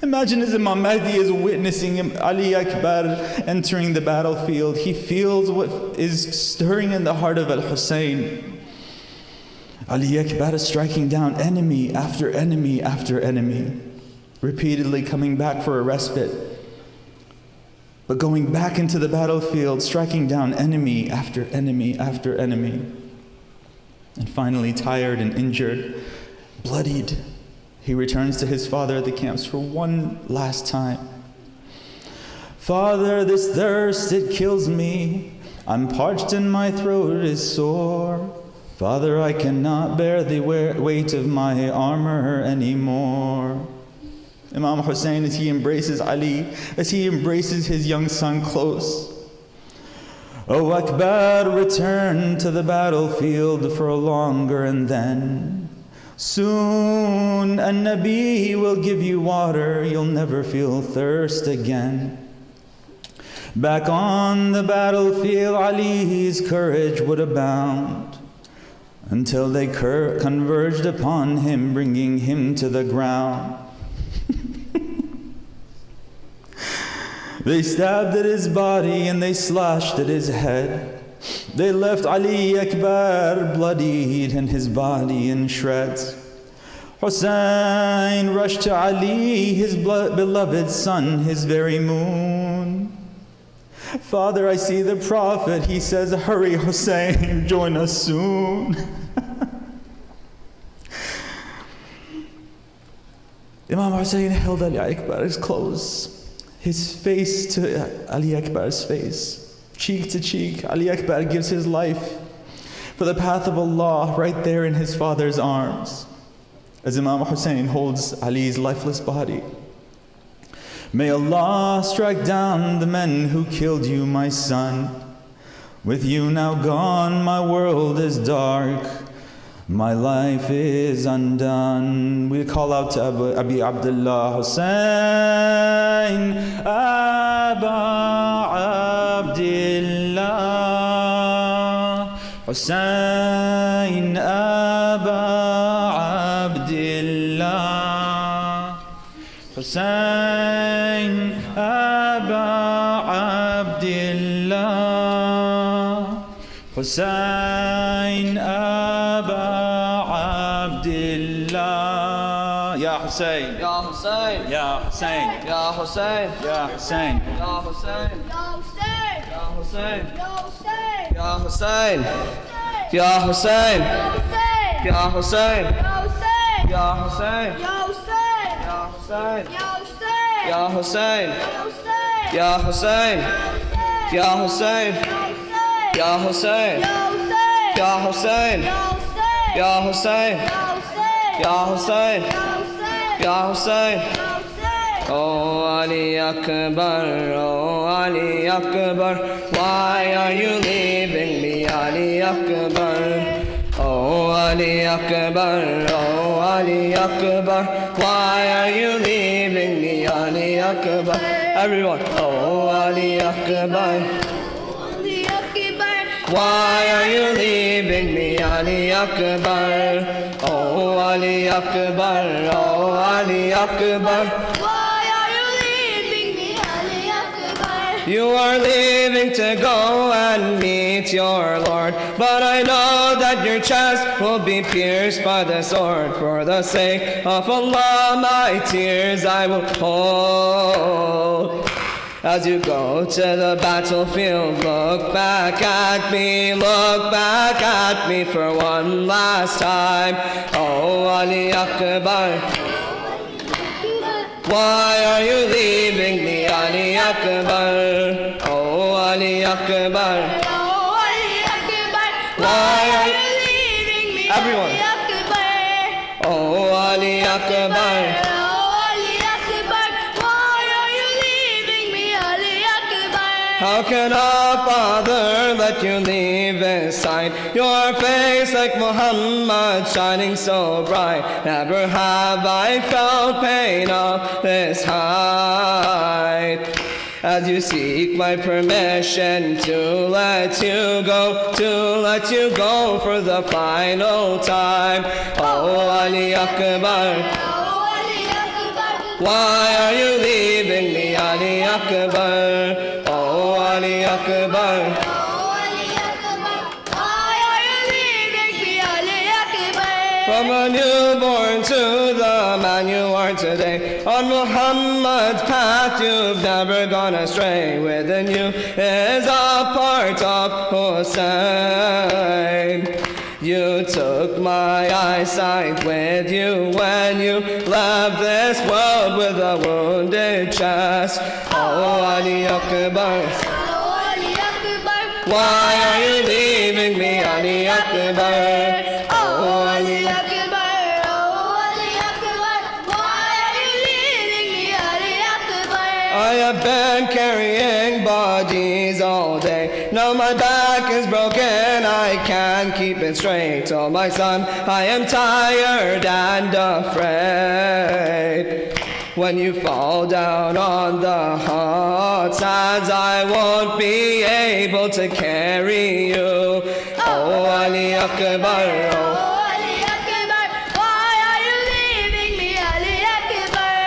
Speaker 9: Imagine as Imam Mahdi is witnessing Ali Akbar entering the battlefield, he feels what is stirring in the heart of Al-Hussein. Ali Akbar is striking down enemy after enemy after enemy, repeatedly coming back for a respite, but going back into the battlefield, striking down enemy after enemy after enemy. And finally, tired and injured, bloodied, he returns to his father at the camps for one last time. Father, this thirst, it kills me. I'm parched and my throat is sore. Father, I cannot bear the weight of my armor anymore. Imam Hussain, as he embraces Ali, as he embraces his young son close. O Akbar, return to the battlefield for longer, and then soon a Nabi will give you water, you'll never feel thirst again. Back on the battlefield, Ali's courage would abound, until they converged upon him, bringing him to the ground. They stabbed at his body and they slashed at his head. They left Ali Akbar bloodied and his body in shreds. Hussain rushed to Ali, his beloved son, his very moon. Father, I see the Prophet. He says, hurry, Hussain, join us soon. Imam Hussain held Ali Akbar's close, his face to Ali Akbar's face, cheek to cheek. Ali Akbar gives his life for the path of Allah right there in his father's arms, as Imam Hussain holds Ali's lifeless body. May Allah strike down the men who killed you, my son. With you now gone, my world is dark. My life is undone. We call out to Abi Abdullah Hussain, Aba Abdullah, Hussain, Aba Abdullah, Hussain, Aba Abdullah, Hussain, Aba Abdullah. Ya Hussain, Ya Hussain, Ya Hussain, Ya Hussain, Ya Hussain, Ya Hussain, Ya Hussain, Ya Hussain, Ya Hussain, Ya Hussain, Ya Hussain, Ya Hussain, Ya Hussain, Ya Hussain, Ya Hussain, Ya Hussain, Ya Hussain, Ya Hussain, Ya Hussain. Oh Ali Akbar, oh Ali Akbar, why are you leaving me, Ali Akbar? Oh Ali Akbar, oh Ali Akbar, why are you leaving me, Ali Akbar? Everyone, oh Ali Akbar, why are you leaving me, Ali Akbar? Oh Ali Akbar, oh Ali Akbar, why are you leaving me, Ali Akbar? You are leaving to go and meet your Lord, but I know that your chest will be pierced by the sword. For the sake of Allah, my tears I will hold. As you go to the battlefield, look back at me for one last time. Oh Ali Akbar, why are you leaving me, Ali Akbar? Oh Ali Akbar, why are you leaving me, everyone? Oh Ali Akbar, how can a father let you leave his side? Your face like Muhammad shining so bright. Never have I felt pain of this height. As you seek my permission to let you go for the final time. Oh Ali Akbar, why are you leaving me, Ali Akbar? Oh Ali Akbar, why are you leaving me, Ali Akbar?
Speaker 6: From a newborn to the man you are today, on Muhammad's path you've never gone astray. Within you is a part of Hussain. You took my eyesight with you when you left this world with a wounded chest. Oh Ali Akbar, why are you leaving me, Ali Akbar? Oh Ali Akbar, why are you leaving me, Ali Akbar? I have been carrying bodies all day. Now my back is broken, I can't keep it straight. Oh my son, I am tired and afraid. When you fall down on the hot sands, I won't be able to carry you. Oh Ali Akbar, oh Ali Akbar, why are you leaving me, Ali Akbar?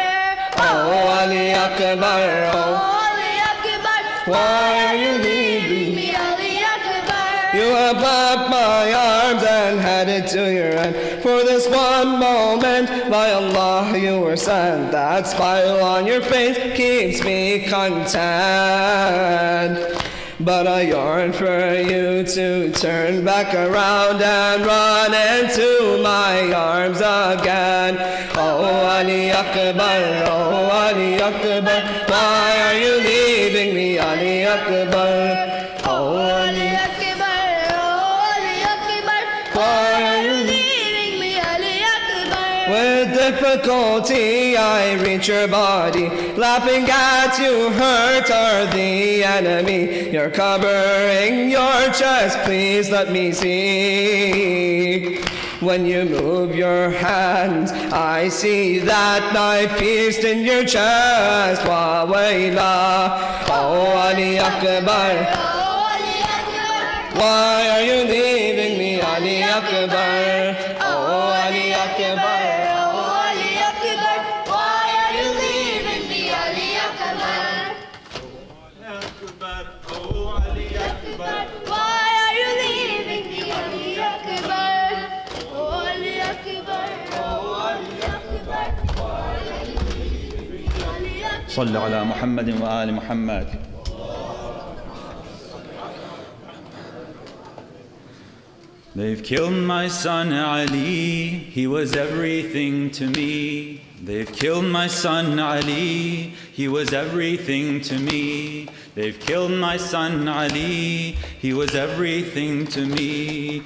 Speaker 6: Oh Ali Akbar, oh Ali Akbar, why are you leaving me, Ali Akbar? You have left my arms and headed to your end. For this one moment, by Allah you were sent. That smile on your face keeps me content. But I yearn for you to turn back around and run into my arms again. Oh Ali Akbar, oh Ali Akbar, why are you leaving me, Ali Akbar? Oh Ali Akbar, oh Ali Akbar, why are you leaving me, Ali Akbar? With difficulty I reach your body, laughing at you hurt are the enemy. You're covering your chest, please let me see. When you move your hands, I see that knife pierced in your chest. Wa wayla, oh Ali Akbar, why are you leaving me, Ali Akbar? Oh Ali Akbar, oh Ali Akbar, why are you leaving me, Ali Akbar? Oh Ali Akbar, why are you leaving me, Ali Akbar? Oh Ali Akbar, oh Ali Akbar, why are you leaving me, Ali Akbar?
Speaker 9: صلوا على محمد وآل محمد. They've killed my son Ali, he was everything to me. They've killed my son Ali, he was everything to me. They've killed my son Ali, he was everything to me.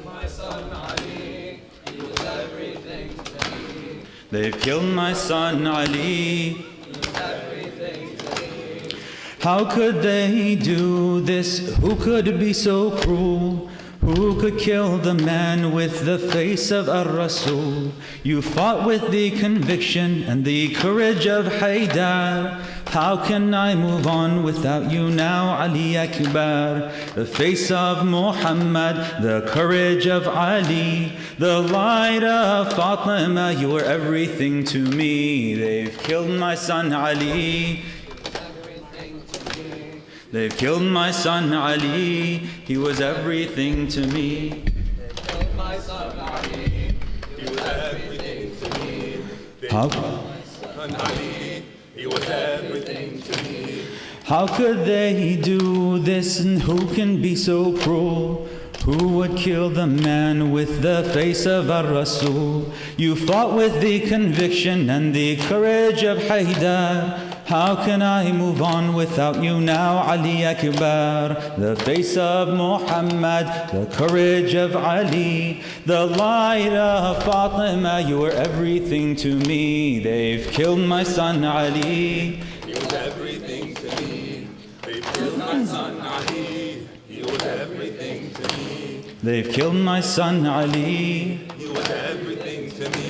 Speaker 9: My son Ali, he was everything to me. They've killed my son Ali, he was everything to me. How could they do this? Who could be so cruel? Who could kill the man with the face of Ar-Rasul? You fought with the conviction and the courage of Haydar. How can I move on without you now, Ali Akbar? The face of Muhammad, the courage of Ali, the light of Fatima, you were everything to me. They've killed my son Ali. They've killed my son Ali, he was everything to me. They've killed my son Ali, he was everything to me. How could they do this, and who can be so cruel? Who would kill the man with the face of Ar-Rasul? You fought with the conviction and the courage of Haydar. How can I move on without you now, Ali Akbar? The face of Muhammad, the courage of Ali, the light of Fatima, you were everything to me. They've killed my son Ali. He was everything to me. They've killed my son Ali. He was everything to me. They've killed my son Ali. He was everything to me.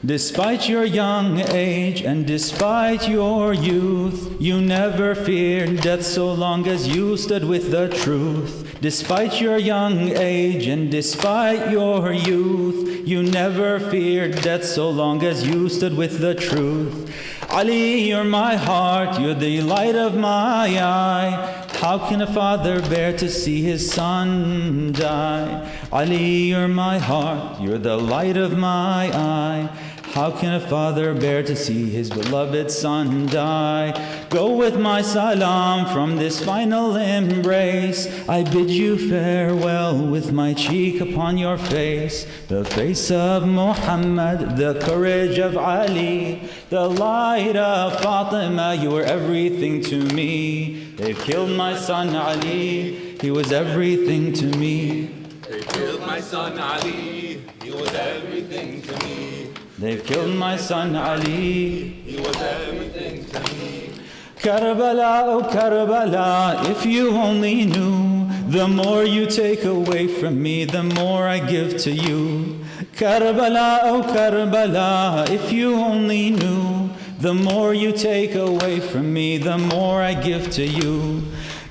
Speaker 9: Despite your young age and despite your youth, you never feared death so long as you stood with the truth. Despite your young age and despite your youth, you never feared death so long as you stood with the truth. Ali, you're my heart, you're the light of my eye. How can a father bear to see his son die? Ali, you're my heart, you're the light of my eye. How can a father bear to see his beloved son die? Go with my salam from this final embrace. I bid you farewell with my cheek upon your face. The face of Muhammad, the courage of Ali, the light of Fatima, you were everything to me. They've killed my son Ali, he was everything to me.
Speaker 10: They killed my son Ali, he was everything to me.
Speaker 9: They've killed my son Ali,
Speaker 10: he was everything to me.
Speaker 9: Karbala, oh Karbala, if you only knew, the more you take away from me, the more I give to you. Karbala, oh Karbala, if you only knew, the more you take away from me, the more I give to you.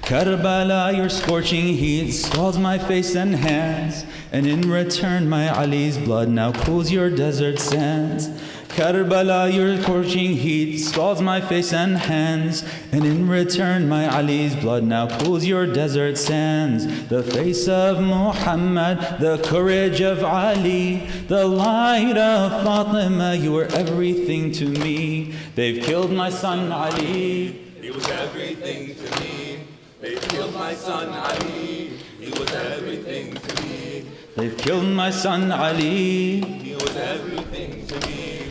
Speaker 9: Karbala, your scorching heat scalds my face and hands, and in return my Ali's blood now cools your desert sands. Karbala, your scorching heat scalds my face and hands, and in return my Ali's blood now cools your desert sands. The face of Muhammad, the courage of Ali, the light of Fatima, you were everything to me. They've killed my son Ali,
Speaker 10: he was everything to me. They've killed my son Ali, he was everything to me.
Speaker 9: They've killed my son Ali,
Speaker 10: he was everything to me.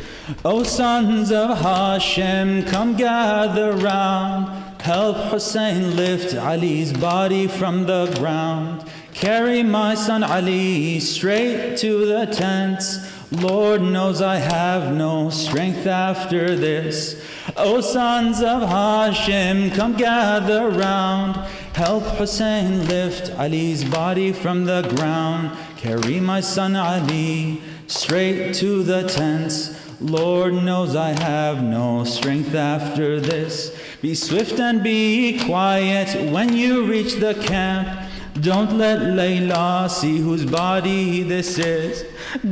Speaker 9: O sons of Hashem, come gather round. Help Hussain lift Ali's body from the ground. Carry my son Ali straight to the tents. Lord knows I have no strength after this. O sons of Hashem, come gather round. Help Hussain lift Ali's body from the ground. Carry my son Ali straight to the tents. Lord knows I have no strength after this. Be swift and be quiet when you reach the camp. Don't let Layla see whose body this is.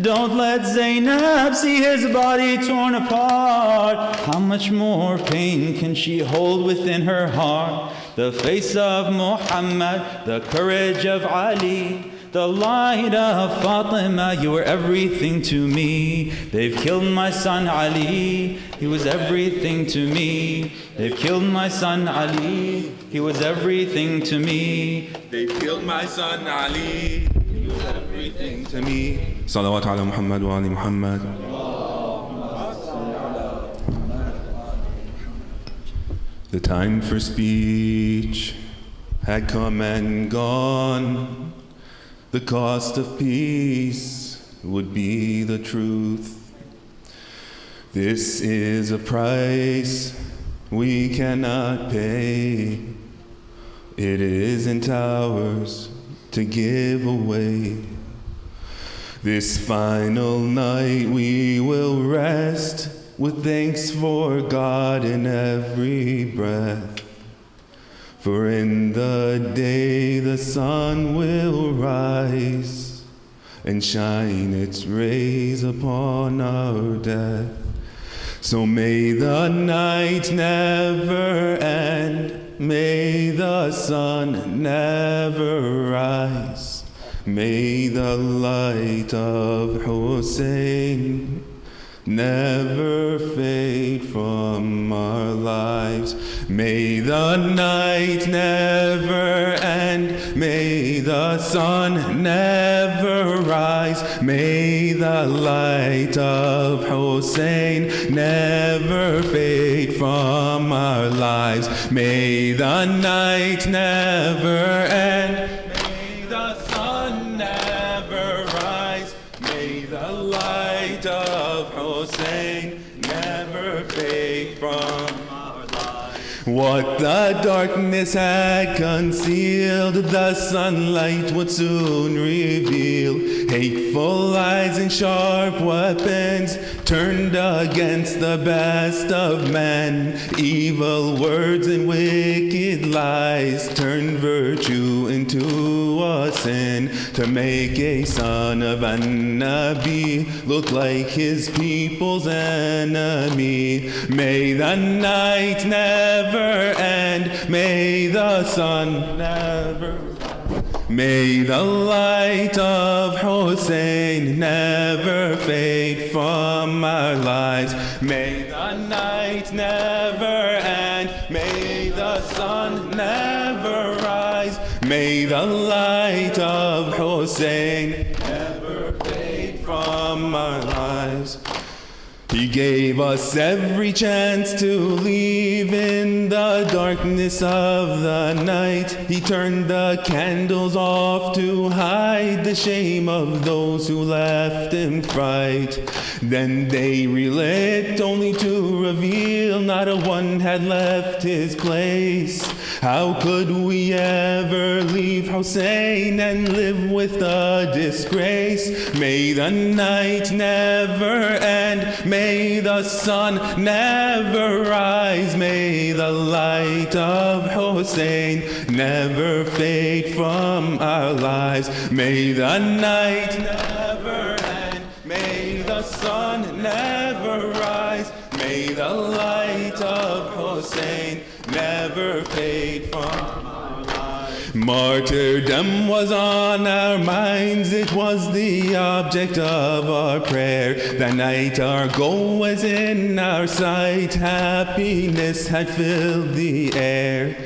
Speaker 9: Don't let Zainab see his body torn apart. How much more pain can she hold within her heart? The face of Muhammad, the courage of Ali, the light of Fatima, you were everything to me. They've killed my son Ali, he was everything to me. They've killed my son Ali, he was everything to me.
Speaker 10: They've killed my son Ali, he was everything to me. Salawat ala Muhammad wa ali Muhammad. The time for speech had come and gone. The cost of peace would be the truth. This is a price we cannot pay. It isn't ours to give away. This final night we will rest with thanks for God in every breath. For in the day the sun will rise and shine its rays upon our death. So may the night never end, may the sun never rise, may the light of Hussain never fade from our lives. May the night never end, may the sun never rise, may the light of Hussain never fade from our lives. May the night never end, may the sun never rise, may the light of Hussain never fade from our lives. What the darkness had concealed, the sunlight would soon reveal. Hateful lies and sharp weapons
Speaker 9: turned against the best of men. Evil words and wicked lies turned virtue into a sin, to make a son of an-Nabi look like his people's enemy. May the night never end, may the sun never, may the light of Hussain never fade from our lives. May the night never end, may the sun never rise. May the light of Hussain never fade from our lives. He gave us every chance to leave in the darkness of the night. He turned the candles off to hide the shame of those who left in fright. Then they relit only to reveal not a one had left his place. How could we ever leave Hussain and live with the disgrace? May the night never end, may the sun never rise. May the light of Hussain never fade from our lives. May the night never end, may the sun never rise. May the light of Hussain never fade from our lives. Martyrdom was on our minds, it was the object of our prayer. That night our goal was in our sight, happiness had filled the air.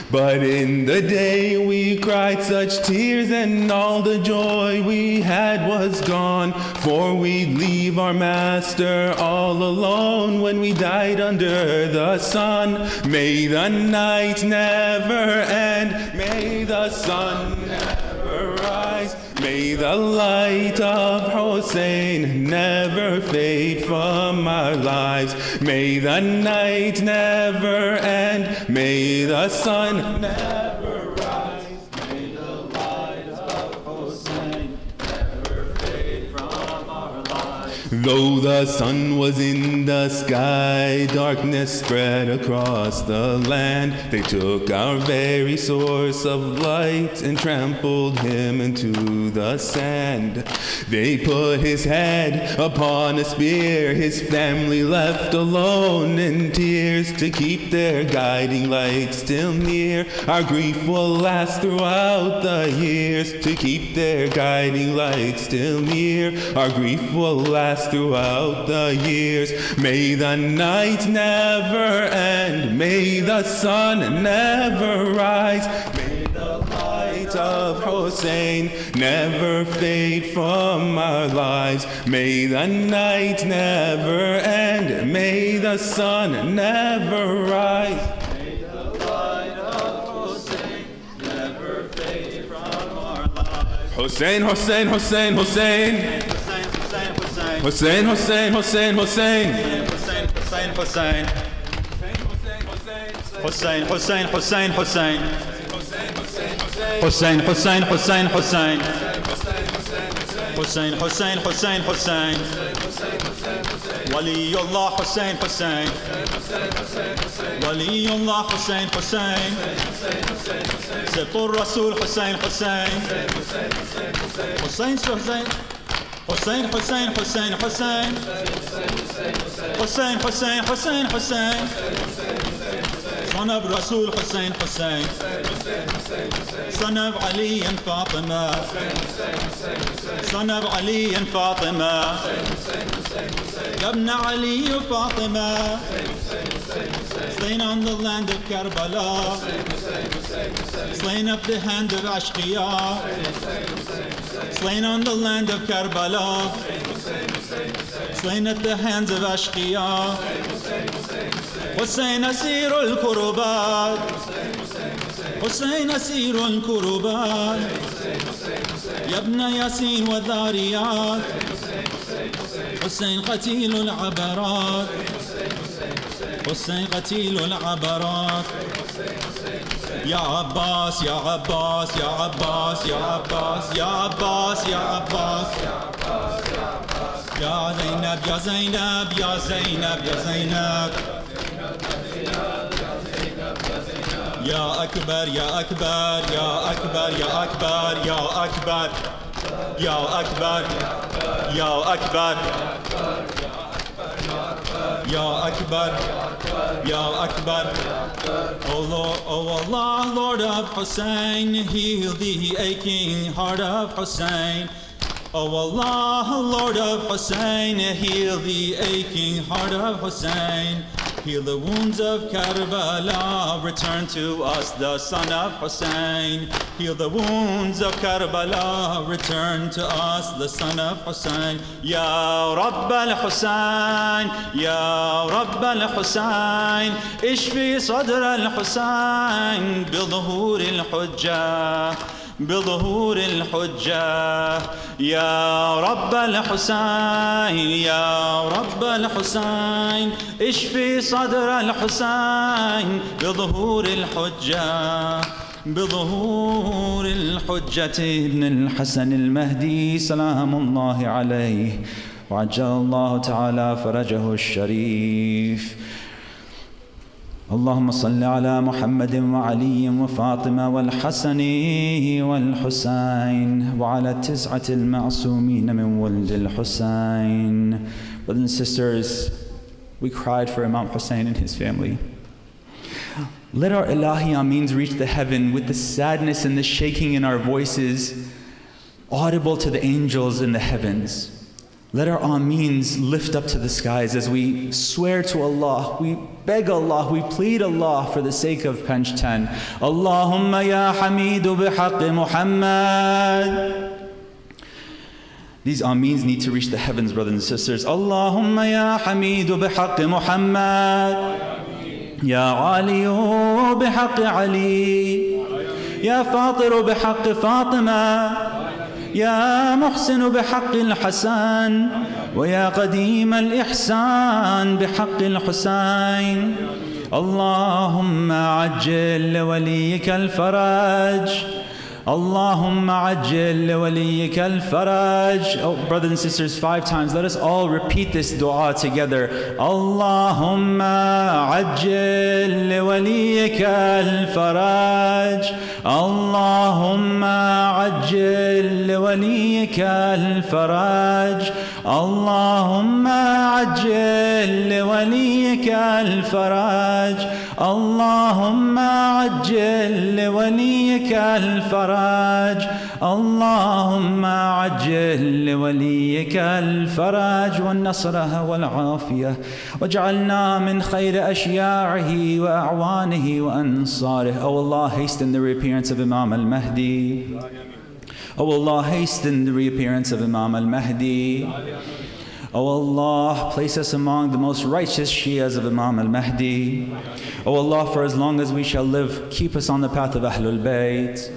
Speaker 9: But in the day we cried such tears, and all the joy we had was gone. For we'd leave our master all alone when we died under the sun. May the night never end, may the sun never rise. May the light of Hussain never fade from our lives. May the night never end, may the sun never rise. May the light of Hussain never fade from our lives. Though the sun was in the sky, darkness spread across the land. They took our very source of light and trampled him into the sand. They put his head upon a spear, his family left alone in tears, to keep their guiding light still near. Our grief will last throughout the years, to keep their guiding light still near. Our grief will last throughout the years. May the night never end, may the sun never rise. May the light of Hussain never fade from our lives. May the night never end, may the sun never rise. May the light of Hussain never fade from our lives. Hussain, Hussain, Hussain, Hussain. Hussain, Hussain, Hussain, Hussain.
Speaker 11: Hussain, Hussain. Hussain, Hussain, Hussain, Hussain. Hussain, Hussain, Hussain, Hussain. Hussain, Hussain, Hussain, Hussain. Waliullah Hussain, Hussain. Waliullah Hussain, Hussain. Sifur Rasul Hussain, Hussain. Hussain, Hussain. Hussain, Hussain, Hussain, Hussain. Hussain, Hussain, Hussain, Hussain. Son of Rasul Hussain, Hussain. Son of Ali and Fatima. Son of Ali and Fatima. Ibn Ali and Fatima. Slain on the land of Karbala. Slain at the hand of Ashura. Slain on the land of Karbala. Slain at the hands of Ashura. Hussain Asir al-Kurubat. Hussain Asir al-Kurubat. Yabna Yasin wa Dhariyat. Hussain Qatil al-Abarat. Hussain Qatil al-Abarat. Ya Abbas, Ya Abbas, Ya Abbas, Ya Abbas, Ya Abbas, Ya Abbas, Ya Abbas, Ya Abbas. Ya Zainab, Ya Zainab, Ya Zainab, Ya Zainab. Ya Akbar, Ya Akbar, Ya Akbar, Ya Akbar, Ya Akbar, Ya Akbar, Ya Akbar, Ya Akbar, Ya Akbar. Oh Lord, oh Allah, Lord of Hussain, heal the aching heart of Hussain. Oh Allah, Lord of Hussain, heal the aching heart of Hussain. Heal the wounds of Karbala, return to us the son of Hussain. Heal the wounds of Karbala, return to us the son of Hussain. Ya Rabb al-Hussain, Ya Rabb al-Hussain, ishfi sadr al-Hussain, بظهور الحجة بظهور الحجة. يا رب الحسين يا رب الحسين اشفي صدر الحسين بظهور الحجة بظهور الحجة.
Speaker 9: ابن الحسن المهدي سلام الله عليه وعجل الله تعالى فرجه الشريف. اللهم صل على محمد وعلي وفاطمة والحسن والحسين وعلى التسعة المعصومين من ولد الحسين. Brothers and sisters, we cried for Imam Hussain and his family. Let our Ilahi Ameens reach the heaven with the sadness and the shaking in our voices, audible to the angels in the heavens. Let our Ameens lift up to the skies as we swear to Allah, we beg Allah, we plead Allah for the sake of Panch 10. Allahumma ya Hamidu bihaqqi Muhammad. These Ameens need to reach the heavens, brothers and sisters. Allahumma ya Hamidu bihaqqi Muhammad. Ya Aliyu bihaqqi Ali. Ya Fatiru bihaqqi Fatima. يا محسن بحق الحسن ويا قديم الإحسان بحق الحسين. اللهم عجل لوليك الفرج. اللهم عجل لوليك الفرج. Oh, brothers and sisters, 5 times. Let us all repeat this dua together. اللهم عجل لوليك الفرج. اللهم عجل لوليك الفرج. اللهم عجل لوليك الفرج. اللهم عجل لوليك الفرج. اللهم عجل لوليك الفرج والنصر والعافية واجعلنا من خير أشياعه وأعوانه وأنصاره. Oh Allah, hasten the reappearance of Imam Al-Mahdi. Oh Allah, hasten the reappearance of Imam Al-Mahdi. Oh Allah, place us among the most righteous Shias of Imam Al-Mahdi. Oh Allah, for as long as we shall live, keep us on the path of Ahlul Bayt.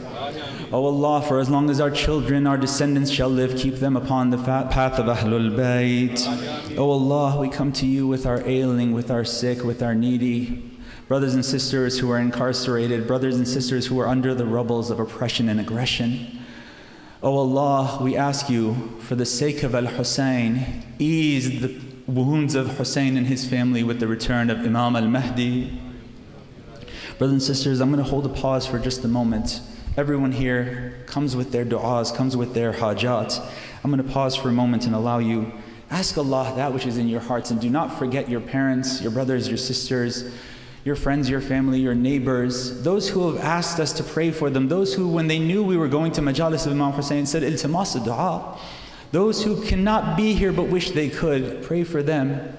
Speaker 9: Oh Allah, for as long as our children, our descendants shall live, keep them upon the path of Ahlul Bayt. Oh Allah, we come to you with our ailing, with our sick, with our needy. Brothers and sisters who are incarcerated, brothers and sisters who are under the rubbles of oppression and aggression. Oh Allah, we ask you, for the sake of Al-Hussain, ease the wounds of Hussain and his family with the return of Imam Al-Mahdi. Brothers and sisters, I'm going to hold a pause for just a moment. Everyone here comes with their du'as, comes with their hajat. I'm going to pause for a moment and allow you, ask Allah that which is in your hearts, and do not forget your parents, your brothers, your sisters, your friends, your family, your neighbors, those who have asked us to pray for them, those who, when they knew we were going to Majlis of Imam Hussain, said, iltimas du'a. Those who cannot be here but wish they could, pray for them.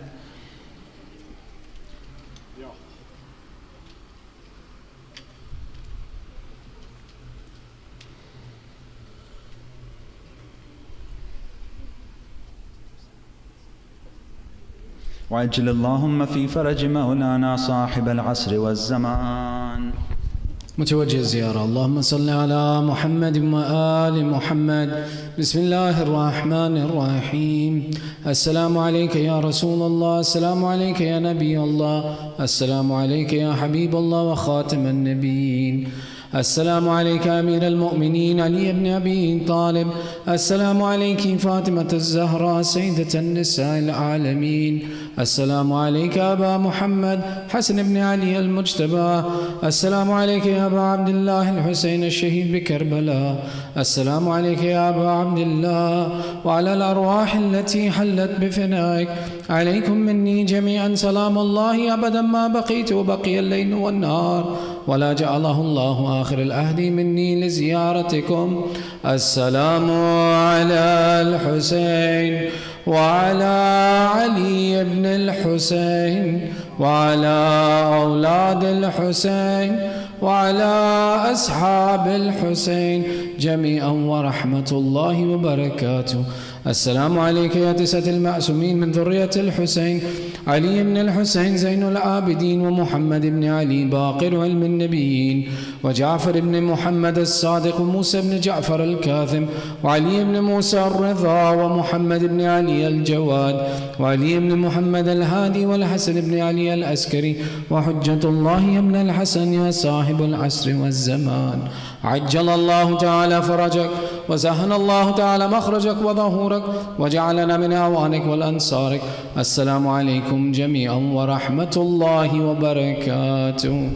Speaker 9: وعجل اللهم في فرج مولانا صاحب العصر والزمان.
Speaker 7: متوجه الزيارة. اللهم صل على محمد وآل محمد. بسم الله الرحمن الرحيم. السلام عليك يا رسول الله. السلام عليك يا نبي الله. السلام عليك يا حبيب الله وخاتم النبيين. السلام عليك أمير المؤمنين علي بن أبي طالب. السلام عليك فاطمة الزهراء سيدة النساء العالمين. السلام عليك أبا محمد حسن بن علي المجتبى. السلام عليك يا أبا عبد الله الحسين الشهيد بكربلاء. السلام عليك يا أبا عبد الله وعلى الأرواح التي حلت بفنائك. عليكم مني جميعا سلام الله أبدا ما بقيت وبقي الليل والنهار ولا جعله الله آخر العهد مني لزيارتكم. السلام على الحسين وعلى علي بن الحسين وعلى أولاد الحسين وعلى أصحاب الحسين جميعا ورحمة الله وبركاته. السلام عليك يا تسعة المعصومين من ذرية الحسين، علي بن الحسين زين العابدين ومحمد بن علي باقر علم النبيين وجعفر بن محمد الصادق وموسى بن جعفر الكاظم وعلي بن موسى الرضا ومحمد بن علي الجواد وعلي بن محمد الهادي والحسن بن علي العسكري وحجة الله يا ابن الحسن يا صاحب العصر والزمان. عجل الله تعالى فرجك وسهل الله تعالى مخرجك وظهورك وجعلنا من أعوانك والأنصارك. السلام عليكم جميعا ورحمة الله وبركاته.